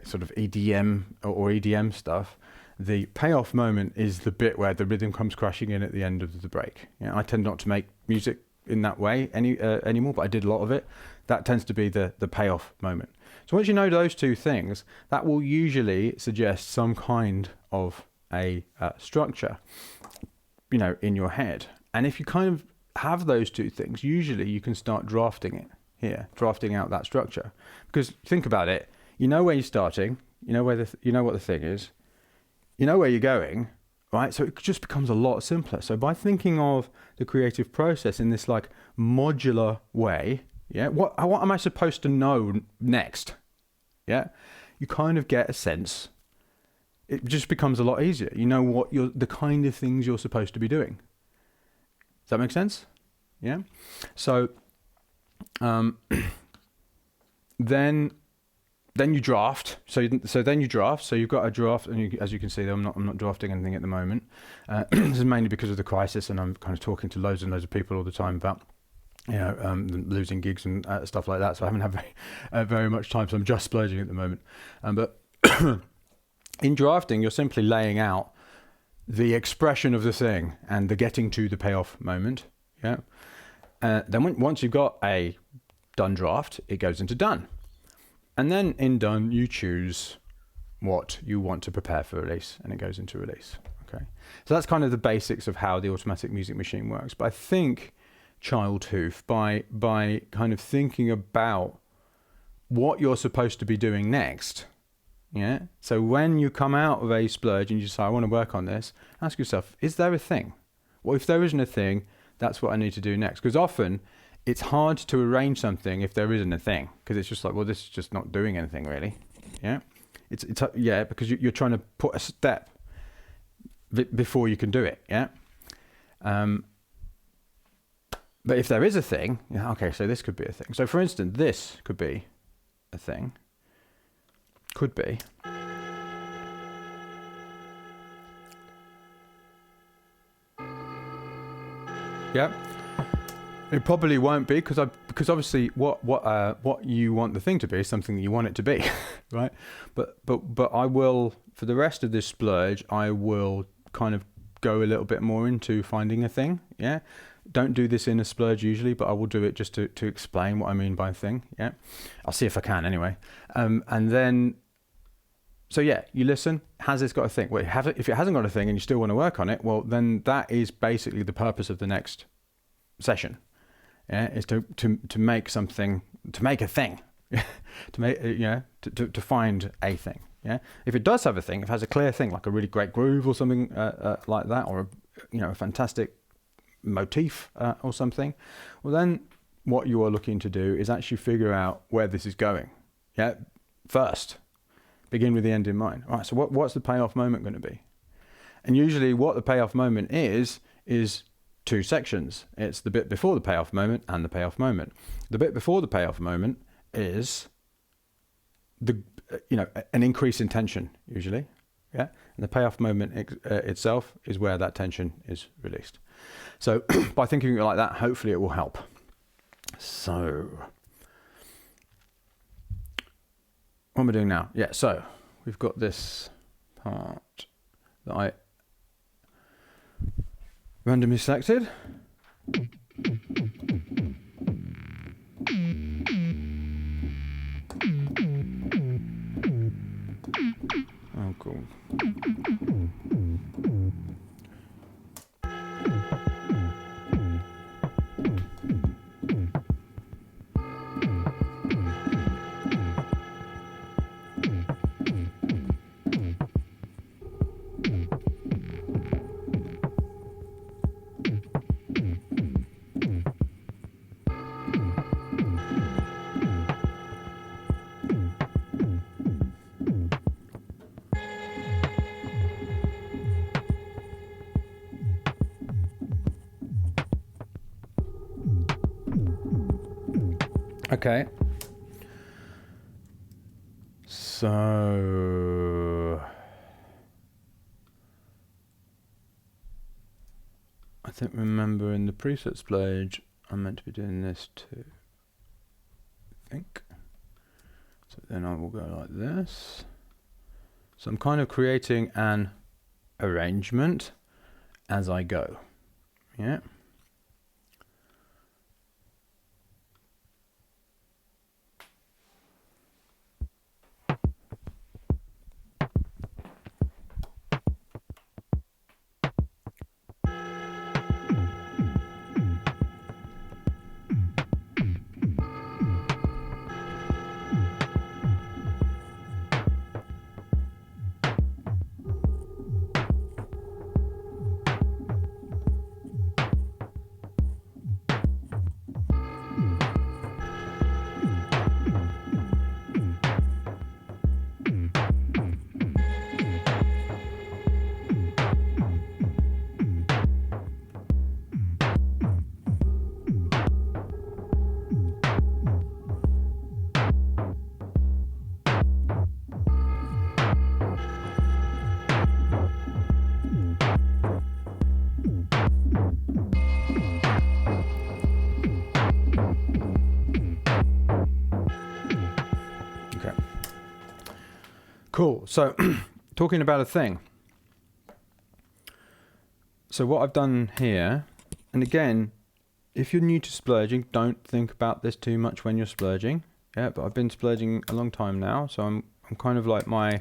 sort of EDM or EDM stuff, the payoff moment is the bit where the rhythm comes crashing in at the end of the break. I tend not to make music in that way anymore, but I did a lot of it. That tends to be the payoff moment. So once you know those two things, that will usually suggest some kind of a structure, in your head. And if you kind of have those two things, usually you can start drafting out that structure, because think about it, where you're starting, what the thing is, where you're going, right? So it just becomes a lot simpler. So by thinking of the creative process in this like modular way, yeah, what am I supposed to know next? Yeah, you kind of get a sense. It just becomes a lot easier. What the kind of things you're supposed to be doing. Does that make sense? Yeah. So then then you draft. So then you draft. So you've got a draft, and as you can see, I'm not drafting anything at the moment. This is mainly because of the crisis, and I'm kind of talking to loads and loads of people all the time about losing gigs and stuff like that. So I haven't had very much time. So I'm just splurging at the moment. But in drafting, you're simply laying out the expression of the thing and the getting to the payoff moment. Yeah. Then once you've got a done draft, it goes into done. And then in done, you choose what you want to prepare for release, and it goes into release. Okay. So that's kind of the basics of how the automatic music machine works. But I think Childhoof, by kind of thinking about what you're supposed to be doing next. Yeah. So when you come out of a splurge and you say, I want to work on this, ask yourself, is there a thing? Well, if there isn't a thing, that's what I need to do next. Because often it's hard to arrange something if there isn't a thing, because it's just like, well, this is just not doing anything really. Yeah. It's because you're trying to put a step before you can do it. Yeah. But if there is a thing, okay, so this could be a thing. So for instance, this could be a thing. Could be. Yeah. It probably won't be because obviously what you want the thing to be is something that you want it to be, right? But I will, for the rest of this splurge, I will kind of go a little bit more into finding a thing. Yeah. Don't do this in a splurge usually, but I will do it just to explain what I mean by thing. Yeah. I'll see if I can anyway. And then, so yeah, you listen. Has this got a thing? Well, if it hasn't got a thing and you still want to work on it, well, then that is basically the purpose of the next session. Yeah, is to make something, to make a thing, to make to find a thing. Yeah, if it does have a thing, if it has a clear thing like a really great groove or something like that, or a fantastic motif or something, well then what you are looking to do is actually figure out where this is going. Yeah, first begin with the end in mind. All right, so what's the payoff moment going to be? And usually what the payoff moment is two sections. It's the bit before the payoff moment and the payoff moment. The bit before the payoff moment is an increase in tension usually. Yeah, and the payoff moment itself is where that tension is released. So by thinking like that, hopefully it will help. So what am I doing now? Yeah, so we've got this part that I randomly selected. Oh, cool. Okay. So I remember in the presets page, I'm meant to be doing this too. I think. So then I will go like this. So I'm kind of creating an arrangement as I go. Yeah. Cool. So, talking about a thing. So what I've done here, and again, if you're new to splurging, don't think about this too much when you're splurging. Yeah, but I've been splurging a long time now, so I'm kind of like my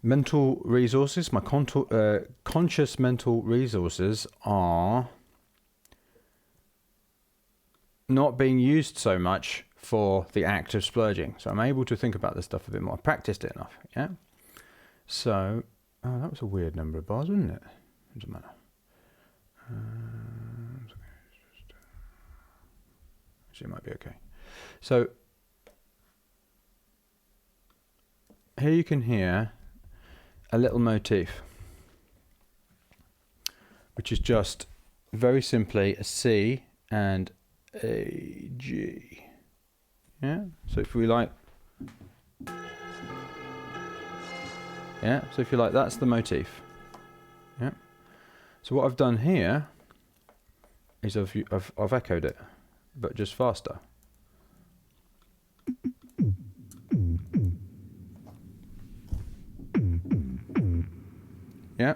mental resources, my conscious mental resources are not being used so much for the act of splurging. So I'm able to think about this stuff a bit more. I've practiced it enough, yeah? So, oh, that was a weird number of bars, wasn't it? It doesn't matter. Actually, it might be okay. So, here you can hear a little motif, which is just very simply a C and a G. Yeah, so if we like, yeah, so if you like, that's the motif. Yeah, so what I've done here is I've echoed it, but just faster. Yeah.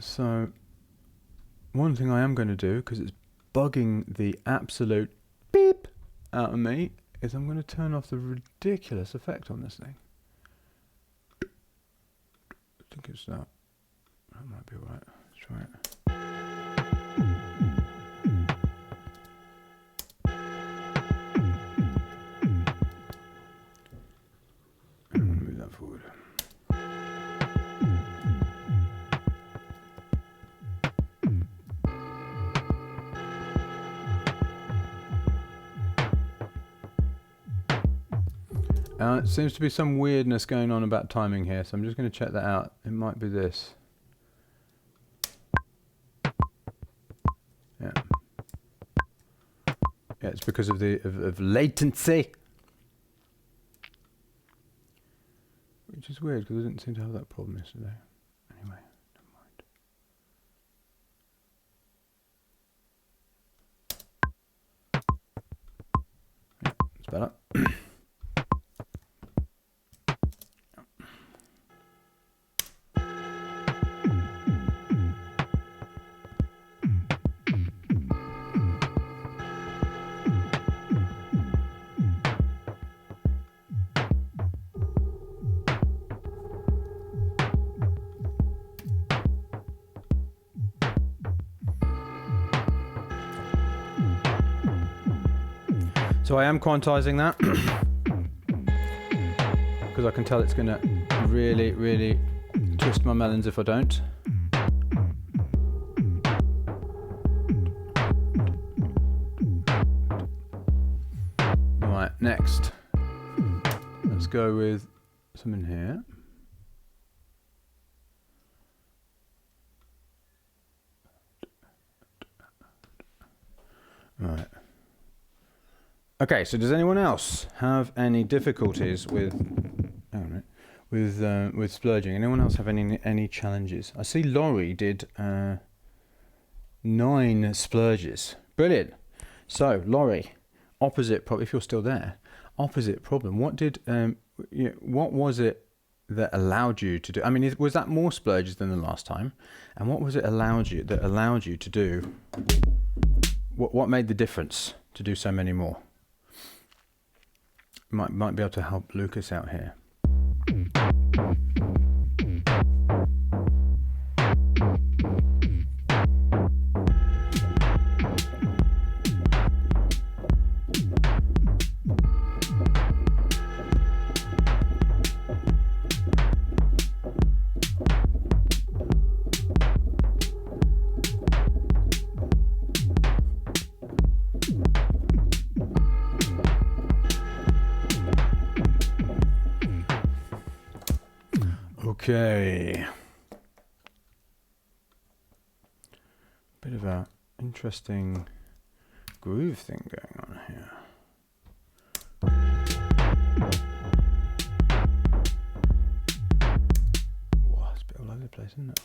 So one thing I am going to do, because it's bugging the absolute beep out of me, is I'm going to turn off the ridiculous effect on this thing. I think it's that. That might be alright. Let's try it. I'm going to move that forward. It seems to be some weirdness going on about timing here, so I'm just going to check that out. It might be this. Yeah. Yeah, it's because of the of latency, which is weird because I didn't seem to have that problem yesterday. Anyway, never mind. Yeah, it's better. So I am quantizing that because I can tell it's going to really, really twist my melons if I don't. Right, next. Let's go with something here. Right. Okay, so does anyone else have any difficulties with splurging? Anyone else have any challenges? I see Laurie did 9 splurges. Brilliant. So Laurie, opposite problem. If you're still there, opposite problem. What did what was it that allowed you to do? I mean, was that more splurges than the last time? And what was it allowed you to do? What made the difference to do so many more? Might be able to help Lucas out here. Okay. Bit of a interesting groove thing going on here. Whoa, it's a bit all over the place, isn't it?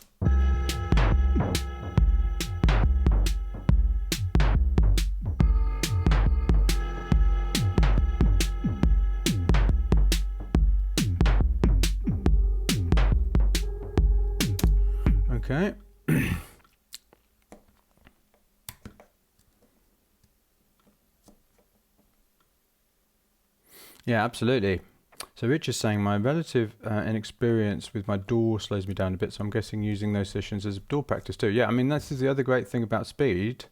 Okay. Yeah, absolutely. So Rich is saying my relative inexperience with my door slows me down a bit, so I'm guessing using those sessions as door practice too. Yeah, I mean, this is the other great thing about speed,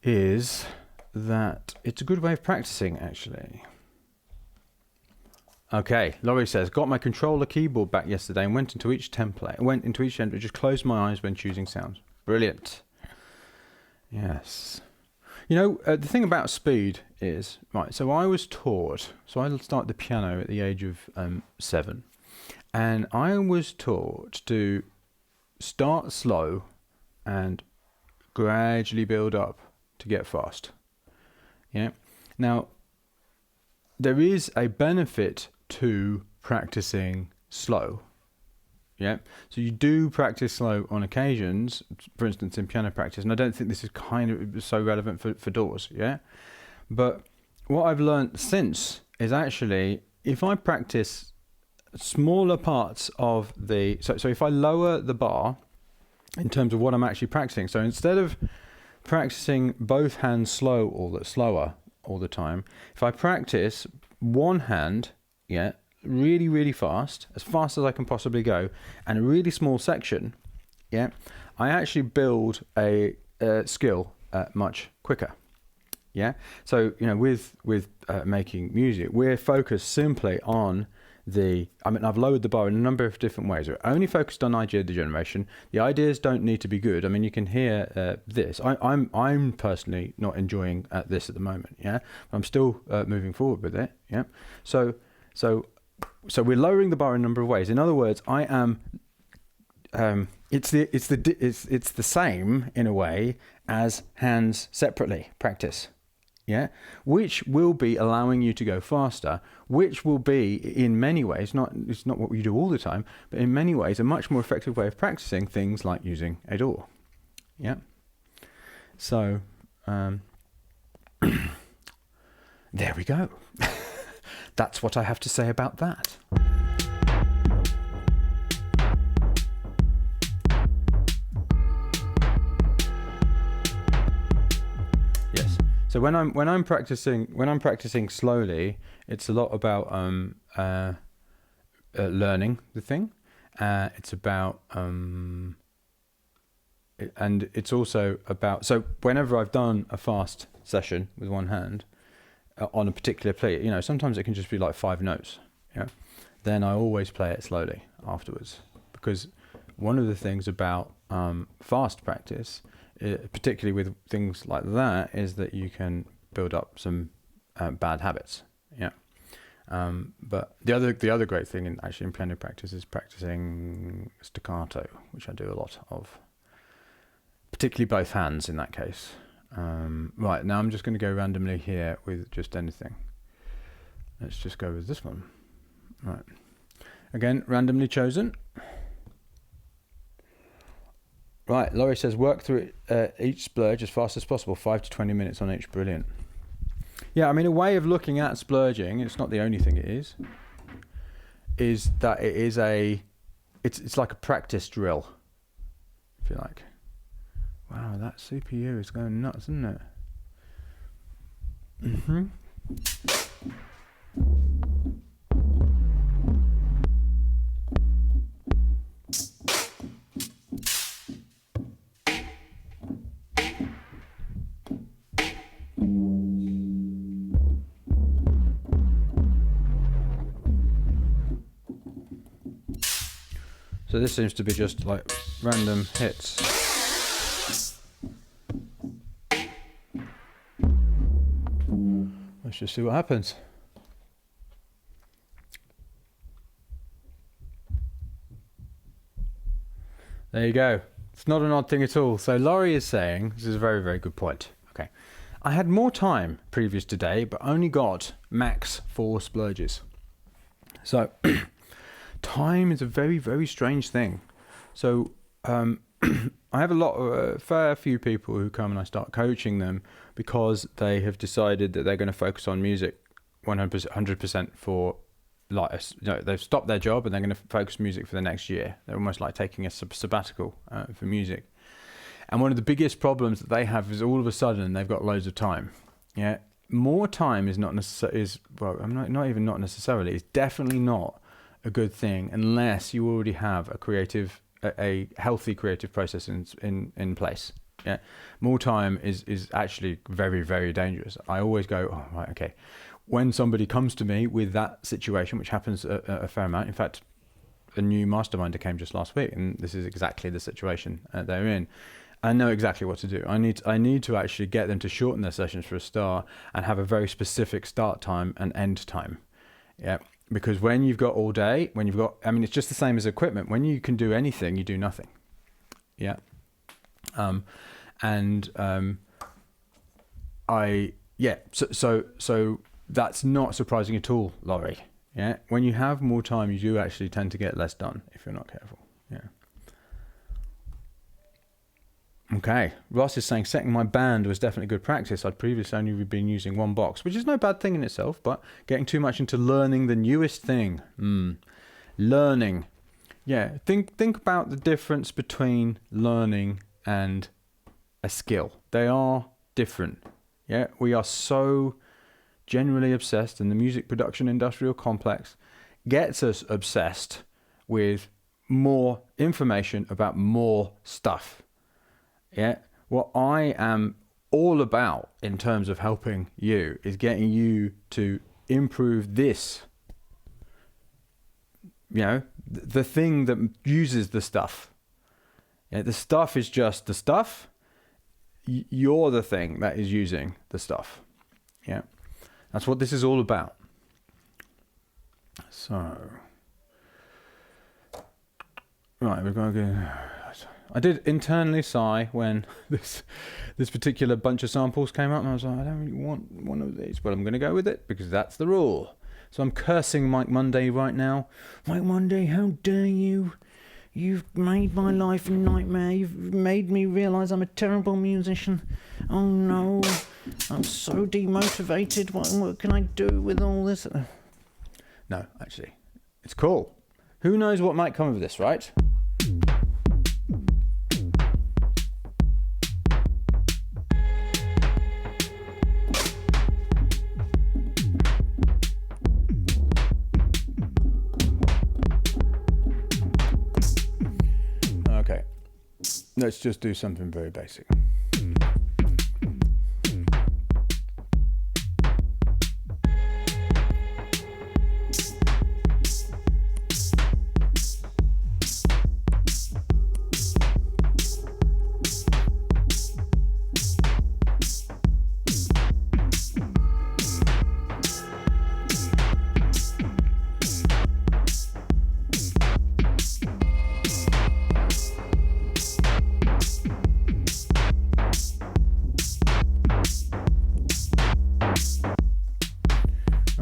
is that it's a good way of practicing, actually. Okay, Laurie says, got my controller keyboard back yesterday and went into each template, just closed my eyes when choosing sounds. Brilliant. Yes. You know, the thing about speed is, right, so I was taught, so I started the piano at the age of 7, and I was taught to start slow and gradually build up to get fast. Yeah. Now, there is a benefit to practicing slow. Yeah, so you do practice slow on occasions, for instance in piano practice, and I don't think this is kind of so relevant for doors, yeah? But what I've learned since is actually, if I practice smaller parts of the, so if I lower the bar in terms of what I'm actually practicing, so instead of practicing both hands slower all the time, if I practice one hand, yeah, really, really fast as I can possibly go, and a really small section, yeah, I actually build a skill much quicker. Yeah, so you know, with making music, we're focused simply on I've lowered the bar in a number of different ways. We're only focused on idea generation. The ideas don't need to be good. I mean, you can hear this. I'm personally not enjoying this at the moment. Yeah, I'm still moving forward with it. Yeah, so we're lowering the bar in a number of ways. In other words, I am. It's the same in a way as hands separately practice. Yeah, which will be allowing you to go faster, which will be in many ways, it's not what you do all the time, but in many ways a much more effective way of practicing things like using a door. Yeah. So there we go. That's what I have to say about that. Yes. So when I'm practicing slowly, it's a lot about learning the thing. It's about and it's also about, so whenever I've done a fast session with one hand on a particular play, you know, sometimes it can just be like 5 notes. Yeah. Then I always play it slowly afterwards, because one of the things about fast practice, particularly with things like that, is that you can build up some bad habits. Yeah. But the other great thing in piano practice is practicing staccato, which I do a lot of, particularly both hands in that case. Right, now I'm just going to go randomly here with just anything. Let's just go with this one. Right. Again, randomly chosen. Right, Laurie says, work through each splurge as fast as possible, 5 to 20 minutes on each. Brilliant. Yeah, I mean, a way of looking at splurging, it's not the only thing it is that it is it's like a practice drill, if you like. Wow, that CPU is going nuts, isn't it? Mm-hmm. So this seems to be just like random hits. Let's just see what happens. There you go. It's not an odd thing at all. So Laurie is saying, this is a very, very good point. Okay. I had more time previous today, but only got max 4 splurges. So time is a very, very strange thing. So I have a fair few people who come and I start coaching them because they have decided that they're going to focus on music 100% for like they've stopped their job and they're going to focus music for the next year. They're almost like taking a sabbatical for music. And one of the biggest problems that they have is all of a sudden they've got loads of time. Yeah, more time is not necessarily not necessarily. It's definitely not a good thing unless you already have a healthy creative process in place. Yeah, more time is actually very, very dangerous. I always go, oh right, okay. When somebody comes to me with that situation, which happens a fair amount, in fact, a new masterminder came just last week, and this is exactly the situation they're in. I know exactly what to do. I need to actually get them to shorten their sessions for a start and have a very specific start time and end time. Yeah, because when you've got all day, it's just the same as equipment. When you can do anything, you do nothing. Yeah. So that's not surprising at all, Laurie. Yeah, when you have more time, you do actually tend to get less done if you're not careful. Yeah. Okay, Ross is saying setting my band was definitely good practice. I'd previously only been using one box, which is no bad thing in itself, but getting too much into learning the newest thing. Learning. Yeah, think about the difference between learning and a skill. They are different. Yeah, we are so generally obsessed, and the music production industrial complex gets us obsessed with more information about more stuff. Yeah, what I am all about in terms of helping you is getting you to improve this. The thing that uses the stuff. Yeah, the stuff is just the stuff. You're the thing that is using the stuff. Yeah, that's what this is all about. So, right, we're going to go. I did internally sigh when this particular bunch of samples came up, and I was like, I don't really want one of these, but I'm going to go with it because that's the rule. So I'm cursing Mike Monday right now. Mike Monday, how dare you? You've made my life a nightmare. You've made me realise I'm a terrible musician. Oh no, I'm so demotivated. What can I do with all this? No, actually, it's cool. Who knows what might come of this, right? Let's just do something very basic.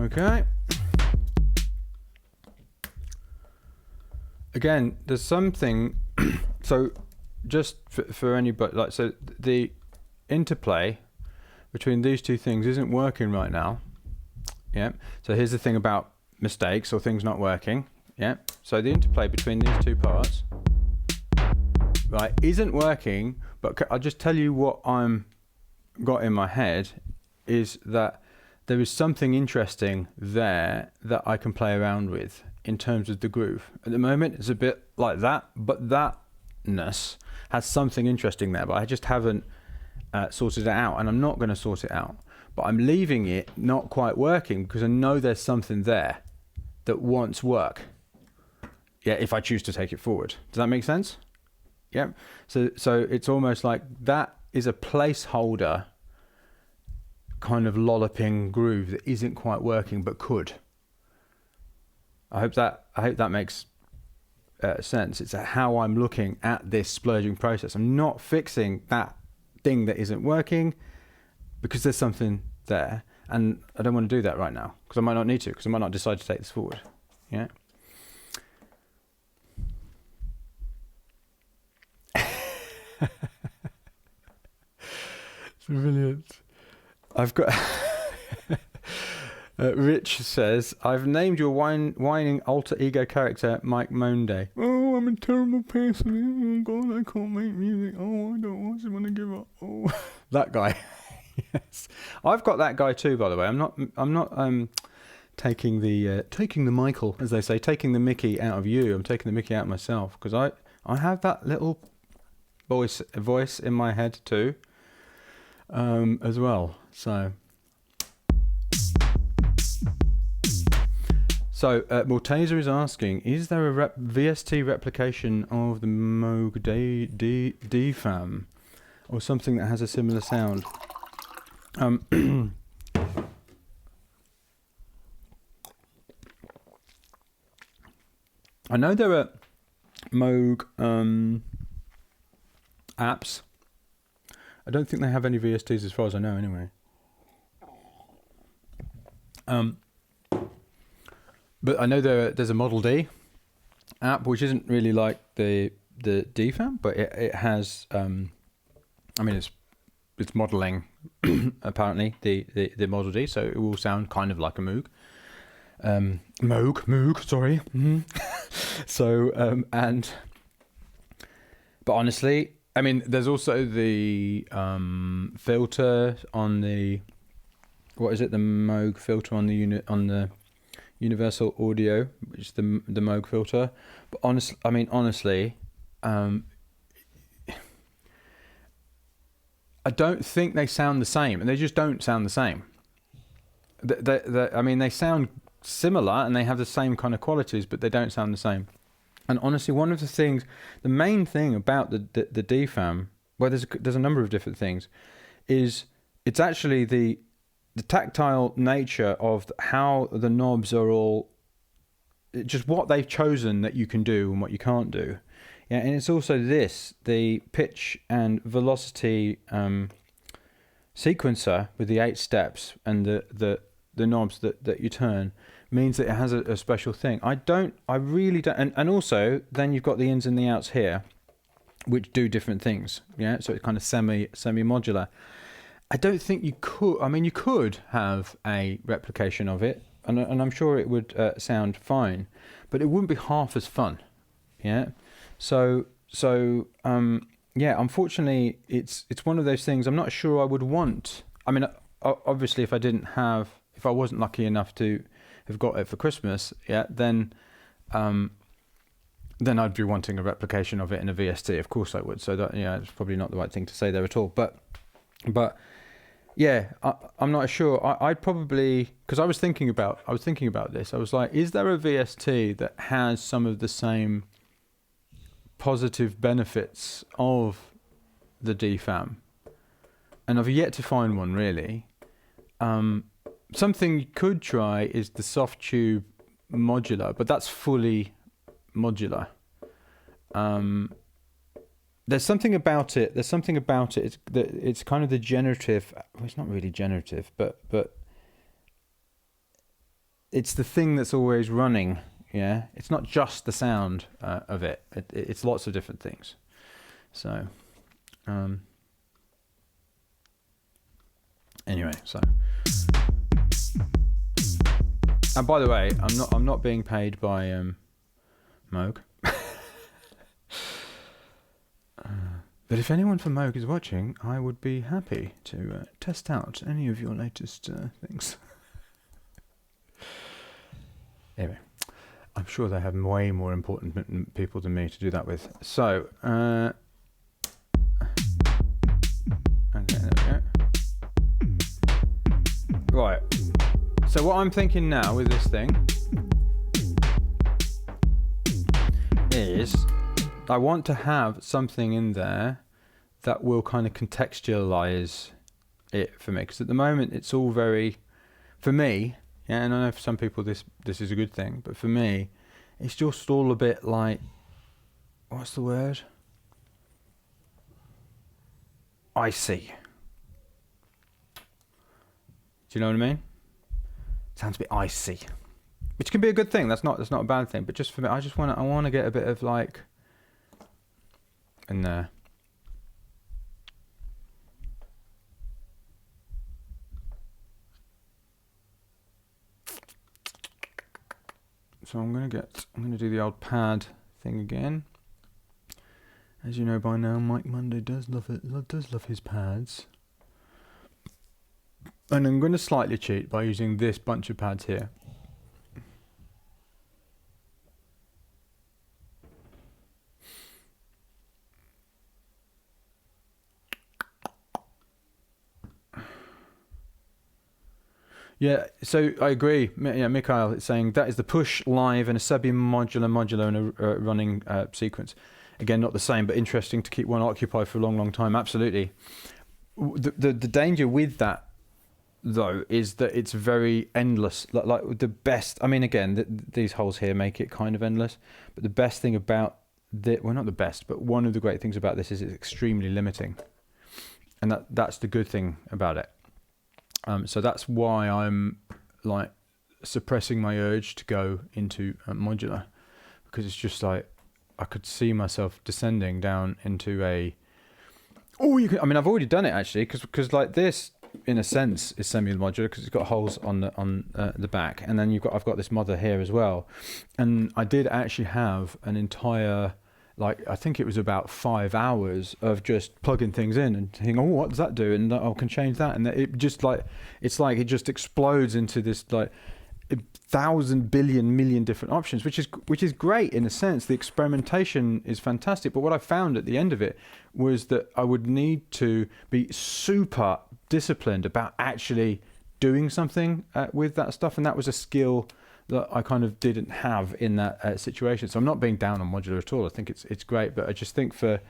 Okay. Again, there's something. So, just for anybody, so the interplay between these two things isn't working right now. Yeah. So here's the thing about mistakes or things not working. Yeah. So the interplay between these two parts, right, isn't working. But I'll just tell you what I'm got in my head is that there is something interesting there that I can play around with in terms of the groove. At the moment, it's a bit like that, but thatness has something interesting there, but I just haven't sorted it out, and I'm not going to sort it out. But I'm leaving it not quite working because I know there's something there that wants work. Yeah, if I choose to take it forward. Does that make sense? Yeah. So it's almost like that is a placeholder kind of lolloping groove that isn't quite working but could. I hope that makes sense. It's how I'm looking at this splurging process. I'm not fixing that thing that isn't working because there's something there, and I don't want to do that right now because I might not need to, because I might not decide to take this forward. Yeah. It's brilliant. I've got Rich says, I've named your whining alter ego character Mike Monday. Oh, I'm a terrible person. Oh, God, I can't make music. Oh, I just want to give up. Oh, that guy. Yes. I've got that guy too, by the way. I'm not taking the Michael, as they say, taking the Mickey out of you. I'm taking the Mickey out of myself, because I have that little voice in my head too, as well. So Mortaser is asking, is there a VST replication of the Moog DFAM or something that has a similar sound? I know there are Moog apps. I don't think they have any VSTs as far as I know anyway. But I know there's a Model D app, which isn't really like the DFAM, but it has, I mean, it's modelling, apparently, the Model D, so it will sound kind of like a Moog. Moog, sorry. So, but honestly, I mean, there's also the filter on the, what is it, the Moog filter on the Universal Audio, which is the Moog filter. But honestly, I don't think they sound the same, and they just don't sound the same. They sound similar and they have the same kind of qualities, but they don't sound the same. And honestly, one of the things, the main thing about the DFAM, well, there's a number of different things, is it's actually the tactile nature of how the knobs are all, just what they've chosen that you can do and what you can't do. Yeah, and it's also the pitch and velocity sequencer with the 8 steps and the knobs that you turn means that it has a special thing. I really don't, and also then you've got the ins and the outs here, which do different things. Yeah, so it's kind of semi modular. I don't think you could. I mean, you could have a replication of it, and I'm sure it would sound fine, but it wouldn't be half as fun. Yeah, so yeah. Unfortunately, it's one of those things. I'm not sure I would want. I mean, obviously, if I wasn't lucky enough to have got it for Christmas, yeah, then I'd be wanting a replication of it in a VST. Of course, I would. So that, yeah, it's probably not the right thing to say there at all. But yeah, I'm not sure. I'd probably, because I was thinking about this. I was like, is there a VST that has some of the same positive benefits of the DFAM? And I've yet to find one really. Something you could try is the soft tube modular, but that's fully modular. There's something about it. It's kind of the generative. Well, it's not really generative, but it's the thing that's always running. Yeah, it's not just the sound of it. It's lots of different things. So, anyway, so. And by the way, I'm not being paid by Moog. But if anyone from Moog is watching, I would be happy to test out any of your latest things. Anyway, I'm sure they have way more important people than me to do that with. So, okay, there we go. Right. So what I'm thinking now with this thing is I want to have something in there that will kind of contextualize it for me, because at the moment it's all very, for me, yeah, and I know for some people this is a good thing, but for me it's just all a bit like, what's the word? Icy. Do you know what I mean? Sounds a bit icy, which can be a good thing. That's not a bad thing. But just for me, I want to get a bit of like in there. So I'm gonna do the old pad thing again. As you know by now, Mike Monday does love his pads. And I'm going to slightly cheat by using this bunch of pads here. Yeah, so I agree. Yeah, Mikhail is saying that is the push, live, and a sub-modular in a running sequence. Again, not the same, but interesting to keep one occupied for a long, long time. Absolutely. The danger with that, though, is that it's very endless. Like the best. I mean, again, these holes here make it kind of endless. But the best thing about well, not the best, but one of the great things about this is it's extremely limiting, and that's the good thing about it. So that's why I'm like suppressing my urge to go into modular, because it's just like I could see myself descending down into a. Oh, you can. I mean, I've already done it actually, because like this, in a sense, is semi-modular because it's got holes on the back, and then I've got this mother here as well, and I did actually have an entire. Like, I think it was about 5 hours of just plugging things in and thinking, oh, what does that do? And I can change that. And it just like, it's like it just explodes into this like 1,000 billion million different options, which is great in a sense. The experimentation is fantastic. But what I found at the end of it was that I would need to be super disciplined about actually doing something with that stuff. And that was a skill that I kind of didn't have in that situation. So I'm not being down on modular at all. I think it's great, but I just think for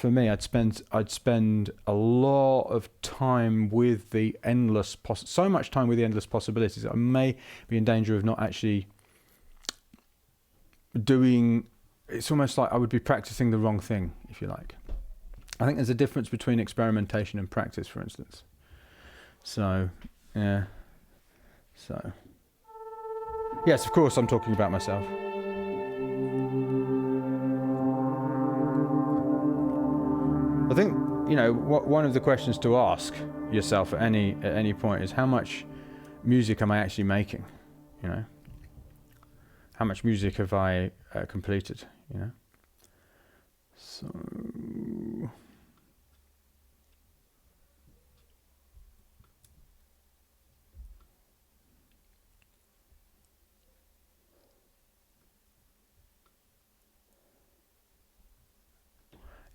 me, I'd spend a lot of time with the endless so much time with the endless possibilities that I may be in danger of not actually doing. It's almost like I would be practicing the wrong thing, if you like. I think there's a difference between experimentation and practice, for instance. So, yeah. So. Yes, of course, I'm talking about myself. I think, one of the questions to ask yourself at any point is how much music am I actually making? How much music have I completed? So.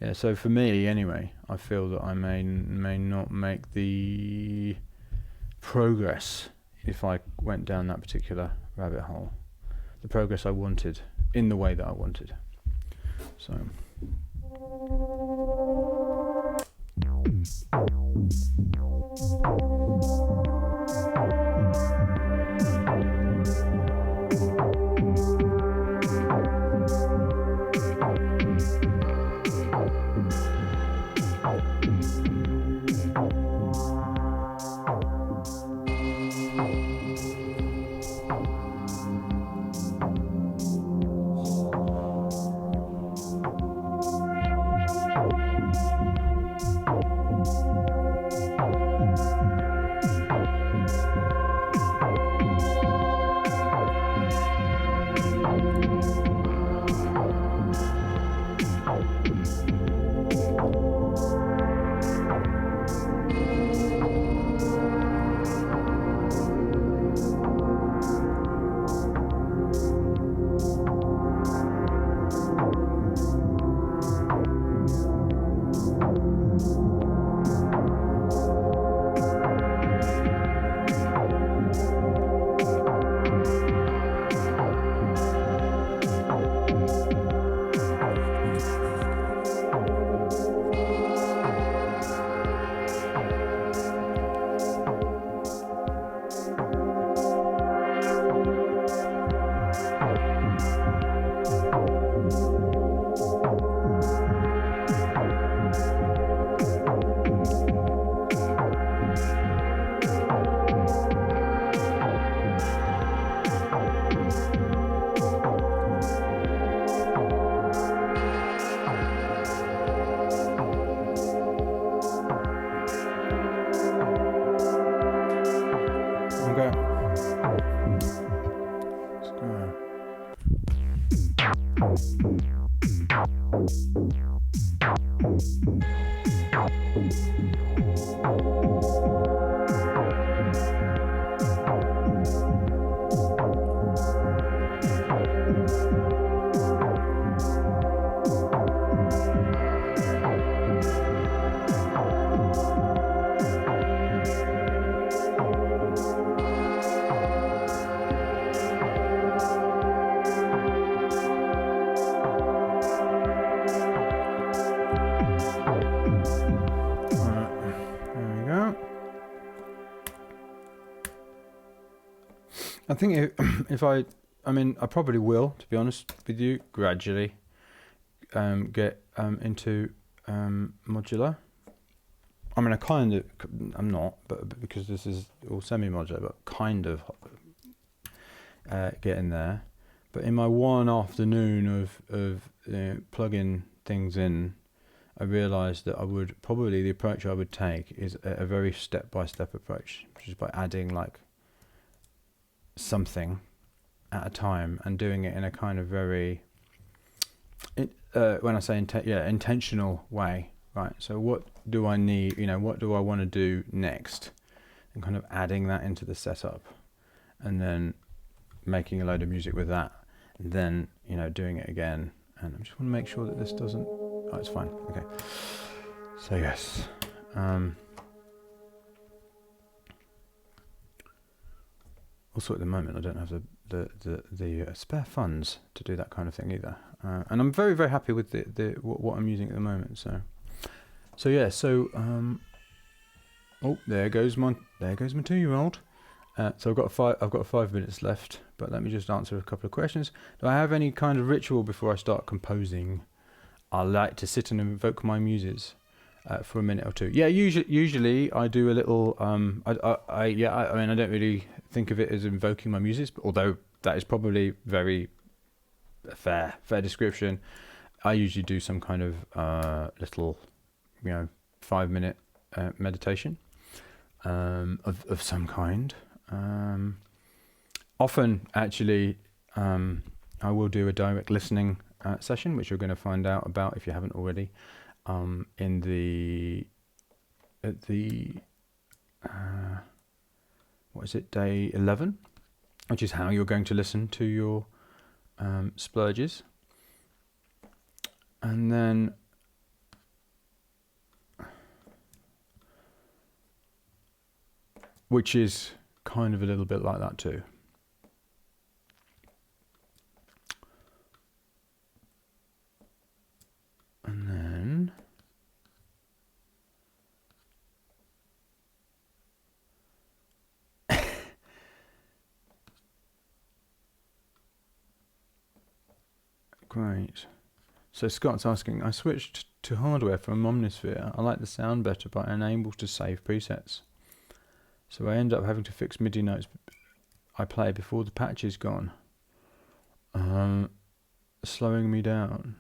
Yeah, so for me, anyway, I feel that I may not make the progress if I went down that particular rabbit hole. The progress I wanted, in the way that I wanted. So. I think if I probably will, to be honest with you, gradually get into modular. I mean, I'm not, but because this is all semi-modular, but kind of getting there. But in my one afternoon of plugging things in, I realised that the approach I would take is a very step-by-step approach, which is by adding like something at a time and doing it in a kind of very when I say intentional way, right? So what do I need, what do I want to do next, and kind of adding that into the setup, and then making a load of music with that, and then doing it again. And I just want to make sure that this doesn't, it's fine, okay. So yes, also at the moment I don't have the spare funds to do that kind of thing either, and I'm very, very happy with what I'm using at the moment. So oh, there goes my 2-year-old. So I've got 5 minutes left, but let me just answer a couple of questions. Do I have any kind of ritual before I start composing? I like to sit and invoke my muses for a minute or two. Yeah, usually I do a little. I mean, I don't really think of it as invoking my muses, but although that is probably very fair description. I usually do some kind of little, 5-minute meditation of some kind. Often, actually, I will do a direct listening session, which you're going to find out about if you haven't already, day 11, which is how you're going to listen to your splurges. And then which is kind of a little bit like that too. And then great. So Scott's asking, I switched to hardware from Omnisphere. I like the sound better, but I'm unable to save presets. So I end up having to fix MIDI notes I play before the patch is gone, slowing me down.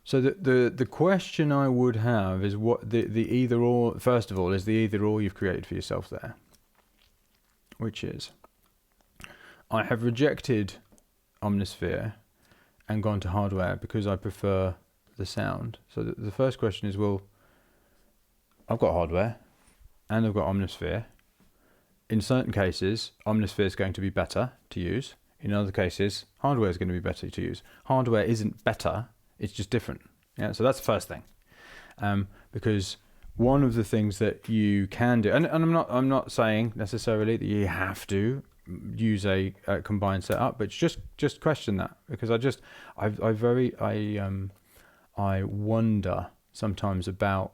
So the question I would have is what the either or. First of all, is the either or you've created for yourself there, which is I have rejected Omnisphere and gone to hardware because I prefer the sound. So the first question is, well, I've got hardware and I've got Omnisphere. In certain cases, Omnisphere is going to be better to use. In other cases, hardware is going to be better to use. Hardware isn't better, it's just different. Yeah, so that's the first thing. Because one of the things that you can do, and I'm not saying necessarily that you have to use a combined setup, but just question that, because I wonder sometimes about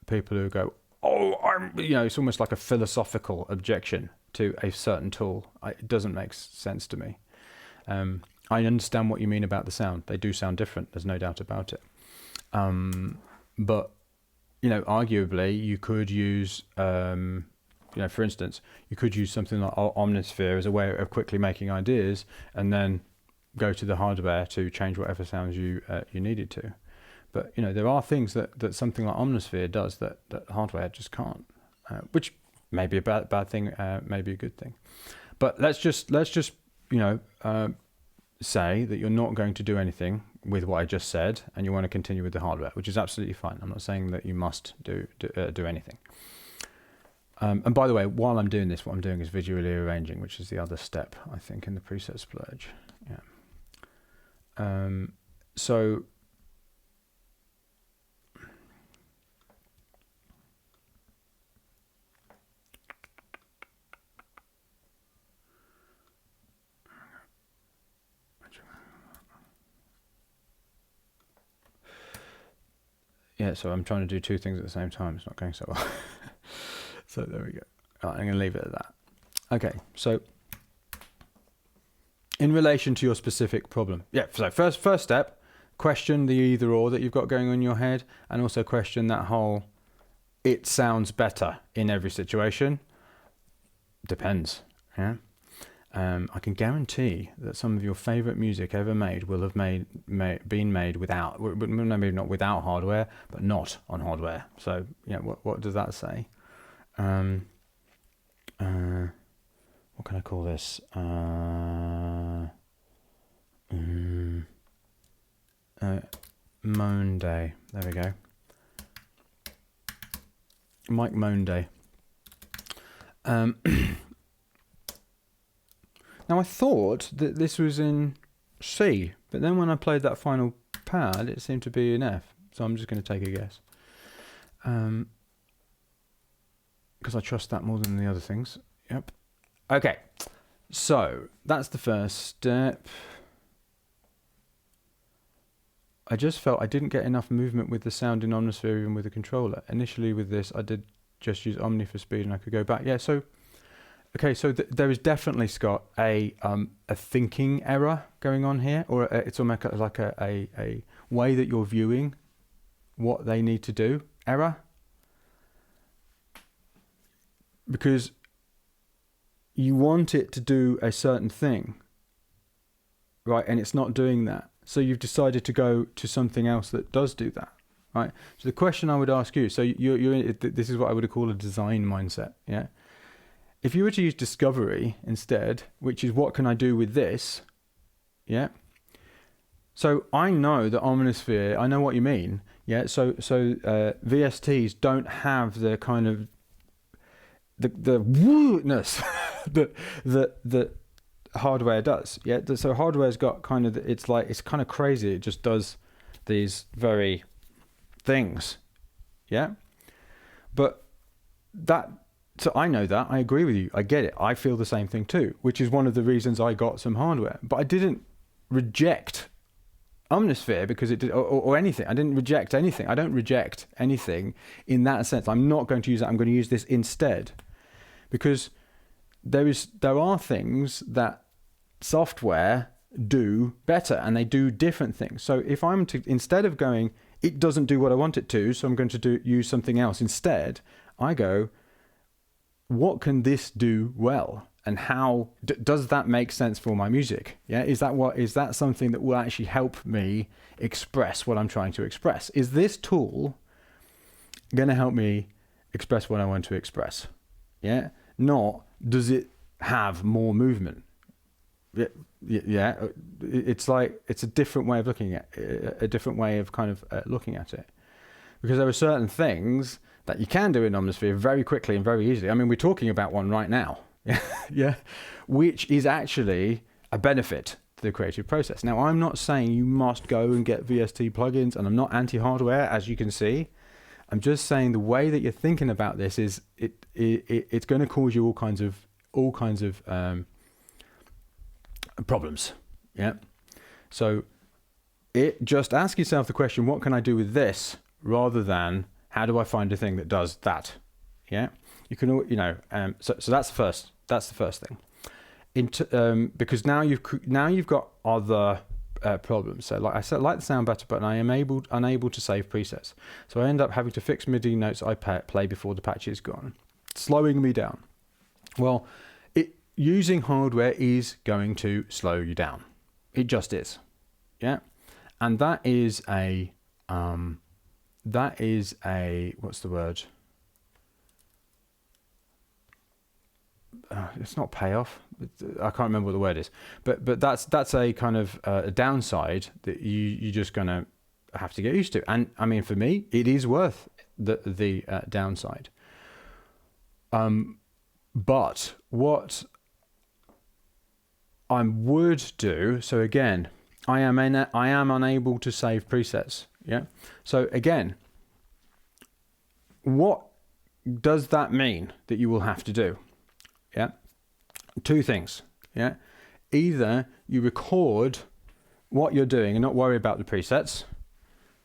people who go, it's almost like a philosophical objection to a certain tool. It doesn't make sense to me. I understand what you mean about the sound. They do sound different. There's no doubt about it. But arguably, you could use, for instance, you could use something like Omnisphere as a way of quickly making ideas, and then go to the hardware to change whatever sounds you needed to. But there are things that something like Omnisphere does that hardware just can't, which may be a bad thing, may be a good thing. But let's just say that you're not going to do anything with what I just said, and you want to continue with the hardware, which is absolutely fine. I'm not saying that you must do anything. And by the way, while I'm doing this, what I'm doing is visually arranging, which is the other step, I think, in the preset splurge. Yeah. So yeah, so I'm trying to do two things at the same time. It's not going so well. So there we go. All right, I'm going to leave it at that. Okay, so in relation to your specific problem, yeah. So first step, question the either or that you've got going on in your head, and also question that whole "it sounds better in every situation." Depends. Yeah. I can guarantee that some of your favorite music ever made will have been made without, maybe not without hardware, but not on hardware. So yeah, what does that say? What can I call this? Moan Day. There we go. Mike Moan Day. Now I thought that this was in C, but then when I played that final pad, it seemed to be in F. So I'm just going to take a guess. Because I trust that more than the other things. Yep. Okay. So that's the first step. I just felt I didn't get enough movement with the sound in Omnisphere even with the controller. Initially with this, I did just use Omni for speed and I could go back. Yeah, so... Okay, so there is definitely, Scott, a thinking error going on here, or it's almost like a way that you're viewing what they need to do error. Because you want it to do a certain thing, right? And it's not doing that. So you've decided to go to something else that does do that, right? So the question I would ask you, so this is what I would call a design mindset, yeah? If you were to use discovery instead, which is what can I do with this, yeah? So I know that Omnisphere, I know what you mean, yeah? So VSTs don't have the kind of the woo-ness that hardware does, yeah? So hardware's got kind of, it's kind of crazy. It just does these very things, yeah? But that... So I know that, I agree with you, I get it, I feel the same thing too, which is one of the reasons I got some hardware. But I didn't reject Omnisphere because it did, or anything. I didn't reject anything. I don't reject anything in that sense. I'm not going to use that, I'm going to use this instead. Because there are things that software do better and they do different things. So if I'm to, instead of going, it doesn't do what I want it to, so I'm going to use something else instead, I go, what can this do well, and how does that make sense for my music? Yeah, is that something that will actually help me express what I'm trying to express? Is this tool going to help me express what I want to express? Yeah, not does it have more movement? Yeah, it's like it's a different way of looking at a different way of kind of looking at it, because there are certain things that you can do in Omnisphere very quickly and very easily. I mean, we're talking about one right now, yeah, which is actually a benefit to the creative process. Now, I'm not saying you must go and get VST plugins, and I'm not anti-hardware, as you can see. I'm just saying the way that you're thinking about this is it's going to cause you all kinds of problems, yeah. So just ask yourself the question: what can I do with this, rather than how do I find a thing that does that? Yeah, you can, so that's the first thing. Because now you've got other problems. So like I said, like the sound better, but I am unable to save presets. So I end up having to fix MIDI notes I play before the patch is gone, slowing me down. Well, using hardware is going to slow you down. It just is, yeah, and that is a what's the word? It's not payoff. I can't remember what the word is, but that's a kind of a downside that you're just gonna have to get used to. And I mean, for me, it is worth the downside. But what I would do, so again, I am unable to save presets. Yeah. So again, what does that mean that you will have to do? Yeah. Two things. Yeah. Either you record what you're doing and not worry about the presets.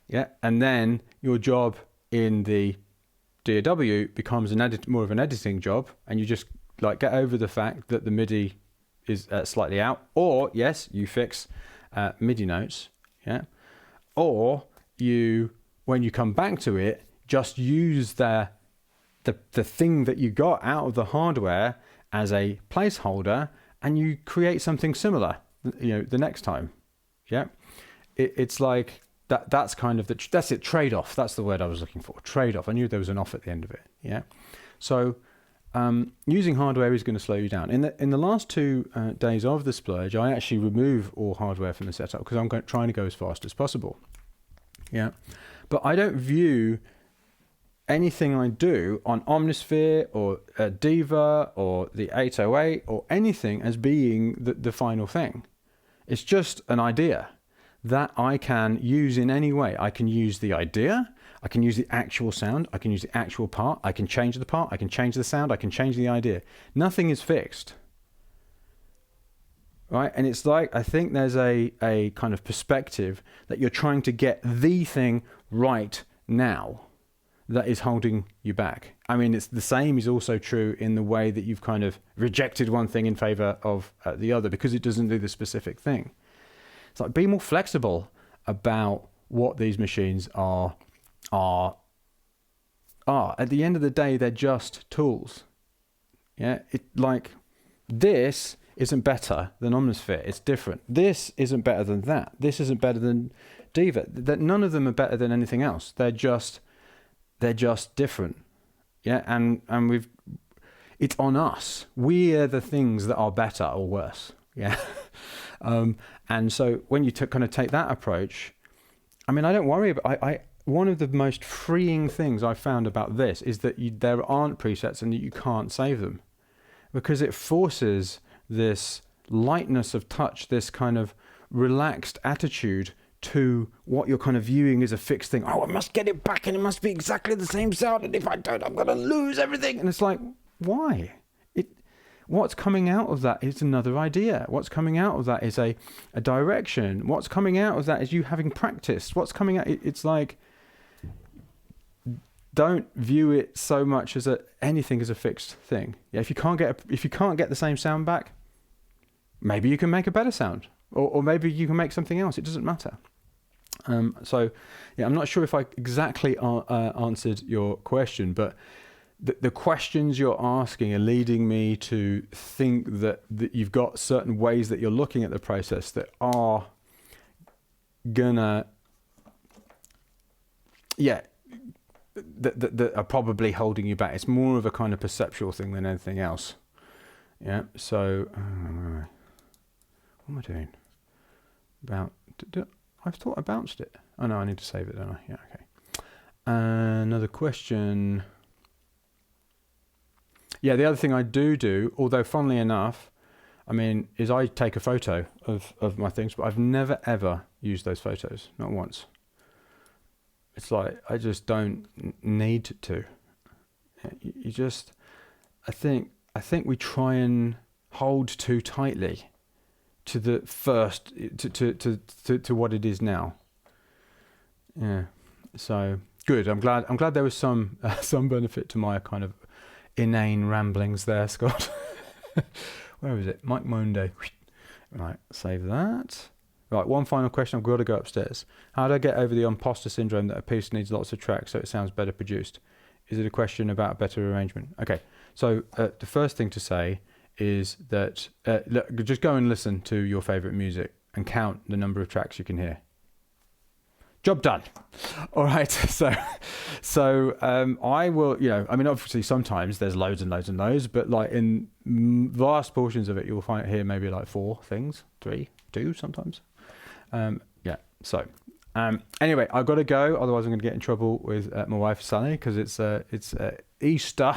Yeah. And then your job in the DAW becomes more of an editing job, and you just like get over the fact that the MIDI is slightly out, or yes, you fix MIDI notes. Yeah. Or you, when you come back to it, just use the thing that you got out of the hardware as a placeholder, and you create something similar, the next time. Yeah. It's like that's kind of that's it. Trade-off. That's the word I was looking for. Trade-off. I knew there was an off at the end of it. Yeah. So using hardware is going to slow you down. In the last 2 days of the splurge, I actually remove all hardware from the setup because I'm trying to go as fast as possible. Yeah. But I don't view anything I do on Omnisphere or Diva or the 808 or anything as being the final thing. It's just an idea that I can use in any way. I can use the idea, I can use the actual sound, I can use the actual part, I can change the part, I can change the sound, I can change the idea. Nothing is fixed. Right? And it's like, I think there's a kind of perspective that you're trying to get the thing right now that is holding you back. I mean, it's the same is also true in the way that you've kind of rejected one thing in favor of the other because it doesn't do the specific thing. It's like, be more flexible about what these machines are. At the end of the day, they're just tools. Yeah, this isn't better than Omnisphere. It's different. This isn't better than that. This isn't better than Diva. That none of them are better than anything else. They're just different. Yeah, and it's on us. We're the things that are better or worse. Yeah. And so when you kind of take that approach, I mean, I don't worry about. One of the most freeing things I've found about this is that there aren't presets and that you can't save them, because it forces this lightness of touch, this kind of relaxed attitude to what you're kind of viewing as a fixed thing. Oh, I must get it back and it must be exactly the same sound, and if I don't, I'm going to lose everything. And it's like, why? What's coming out of that is another idea. What's coming out of that is a direction. What's coming out of that is you having practiced. What's coming out, it's like, don't view it so much as anything as a fixed thing. Yeah, if you can't get the same sound back, maybe you can make a better sound, or maybe you can make something else. It doesn't matter. So, yeah, I'm not sure if I exactly answered your question, but the questions you're asking are leading me to think that you've got certain ways that you're looking at the process that are gonna, that are probably holding you back. It's more of a kind of perceptual thing than anything else. Yeah. So, what am I doing? I thought I bounced it. Oh no, I need to save it, don't I? Yeah. Okay. Another question. Yeah, the other thing I do, although funnily enough, I mean, is I take a photo of my things, but I've never ever used those photos, not once. It's like, I just don't need to. You just, I think we try and hold too tightly to the first, to what it is now. Yeah. So good. I'm glad there was some benefit to my kind of inane ramblings there, Scott. Where is it? Mike Monday. Right, save that. Right, one final question. I've got to go upstairs. How do I get over the imposter syndrome that a piece needs lots of tracks so it sounds better produced? Is it a question about better arrangement? Okay, so the first thing to say is that look, just go and listen to your favorite music and count the number of tracks you can hear. Job done. All right. So I will, I mean, obviously sometimes there's loads and loads and loads, but like in vast portions of it, you'll find here maybe like 4 things, 3, 2 sometimes. Yeah. So anyway, I've got to go. Otherwise I'm going to get in trouble with my wife, Sally, because it's Easter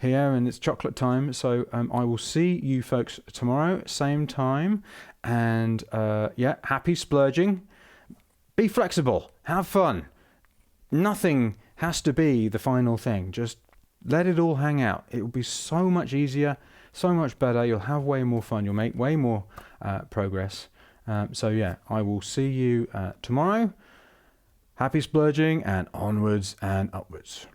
here and it's chocolate time. So I will see you folks tomorrow, same time. And happy splurging. Be flexible. Have fun. Nothing has to be the final thing. Just let it all hang out. It will be so much easier, so much better. You'll have way more fun. You'll make way more progress. I will see you tomorrow. Happy splurging and onwards and upwards.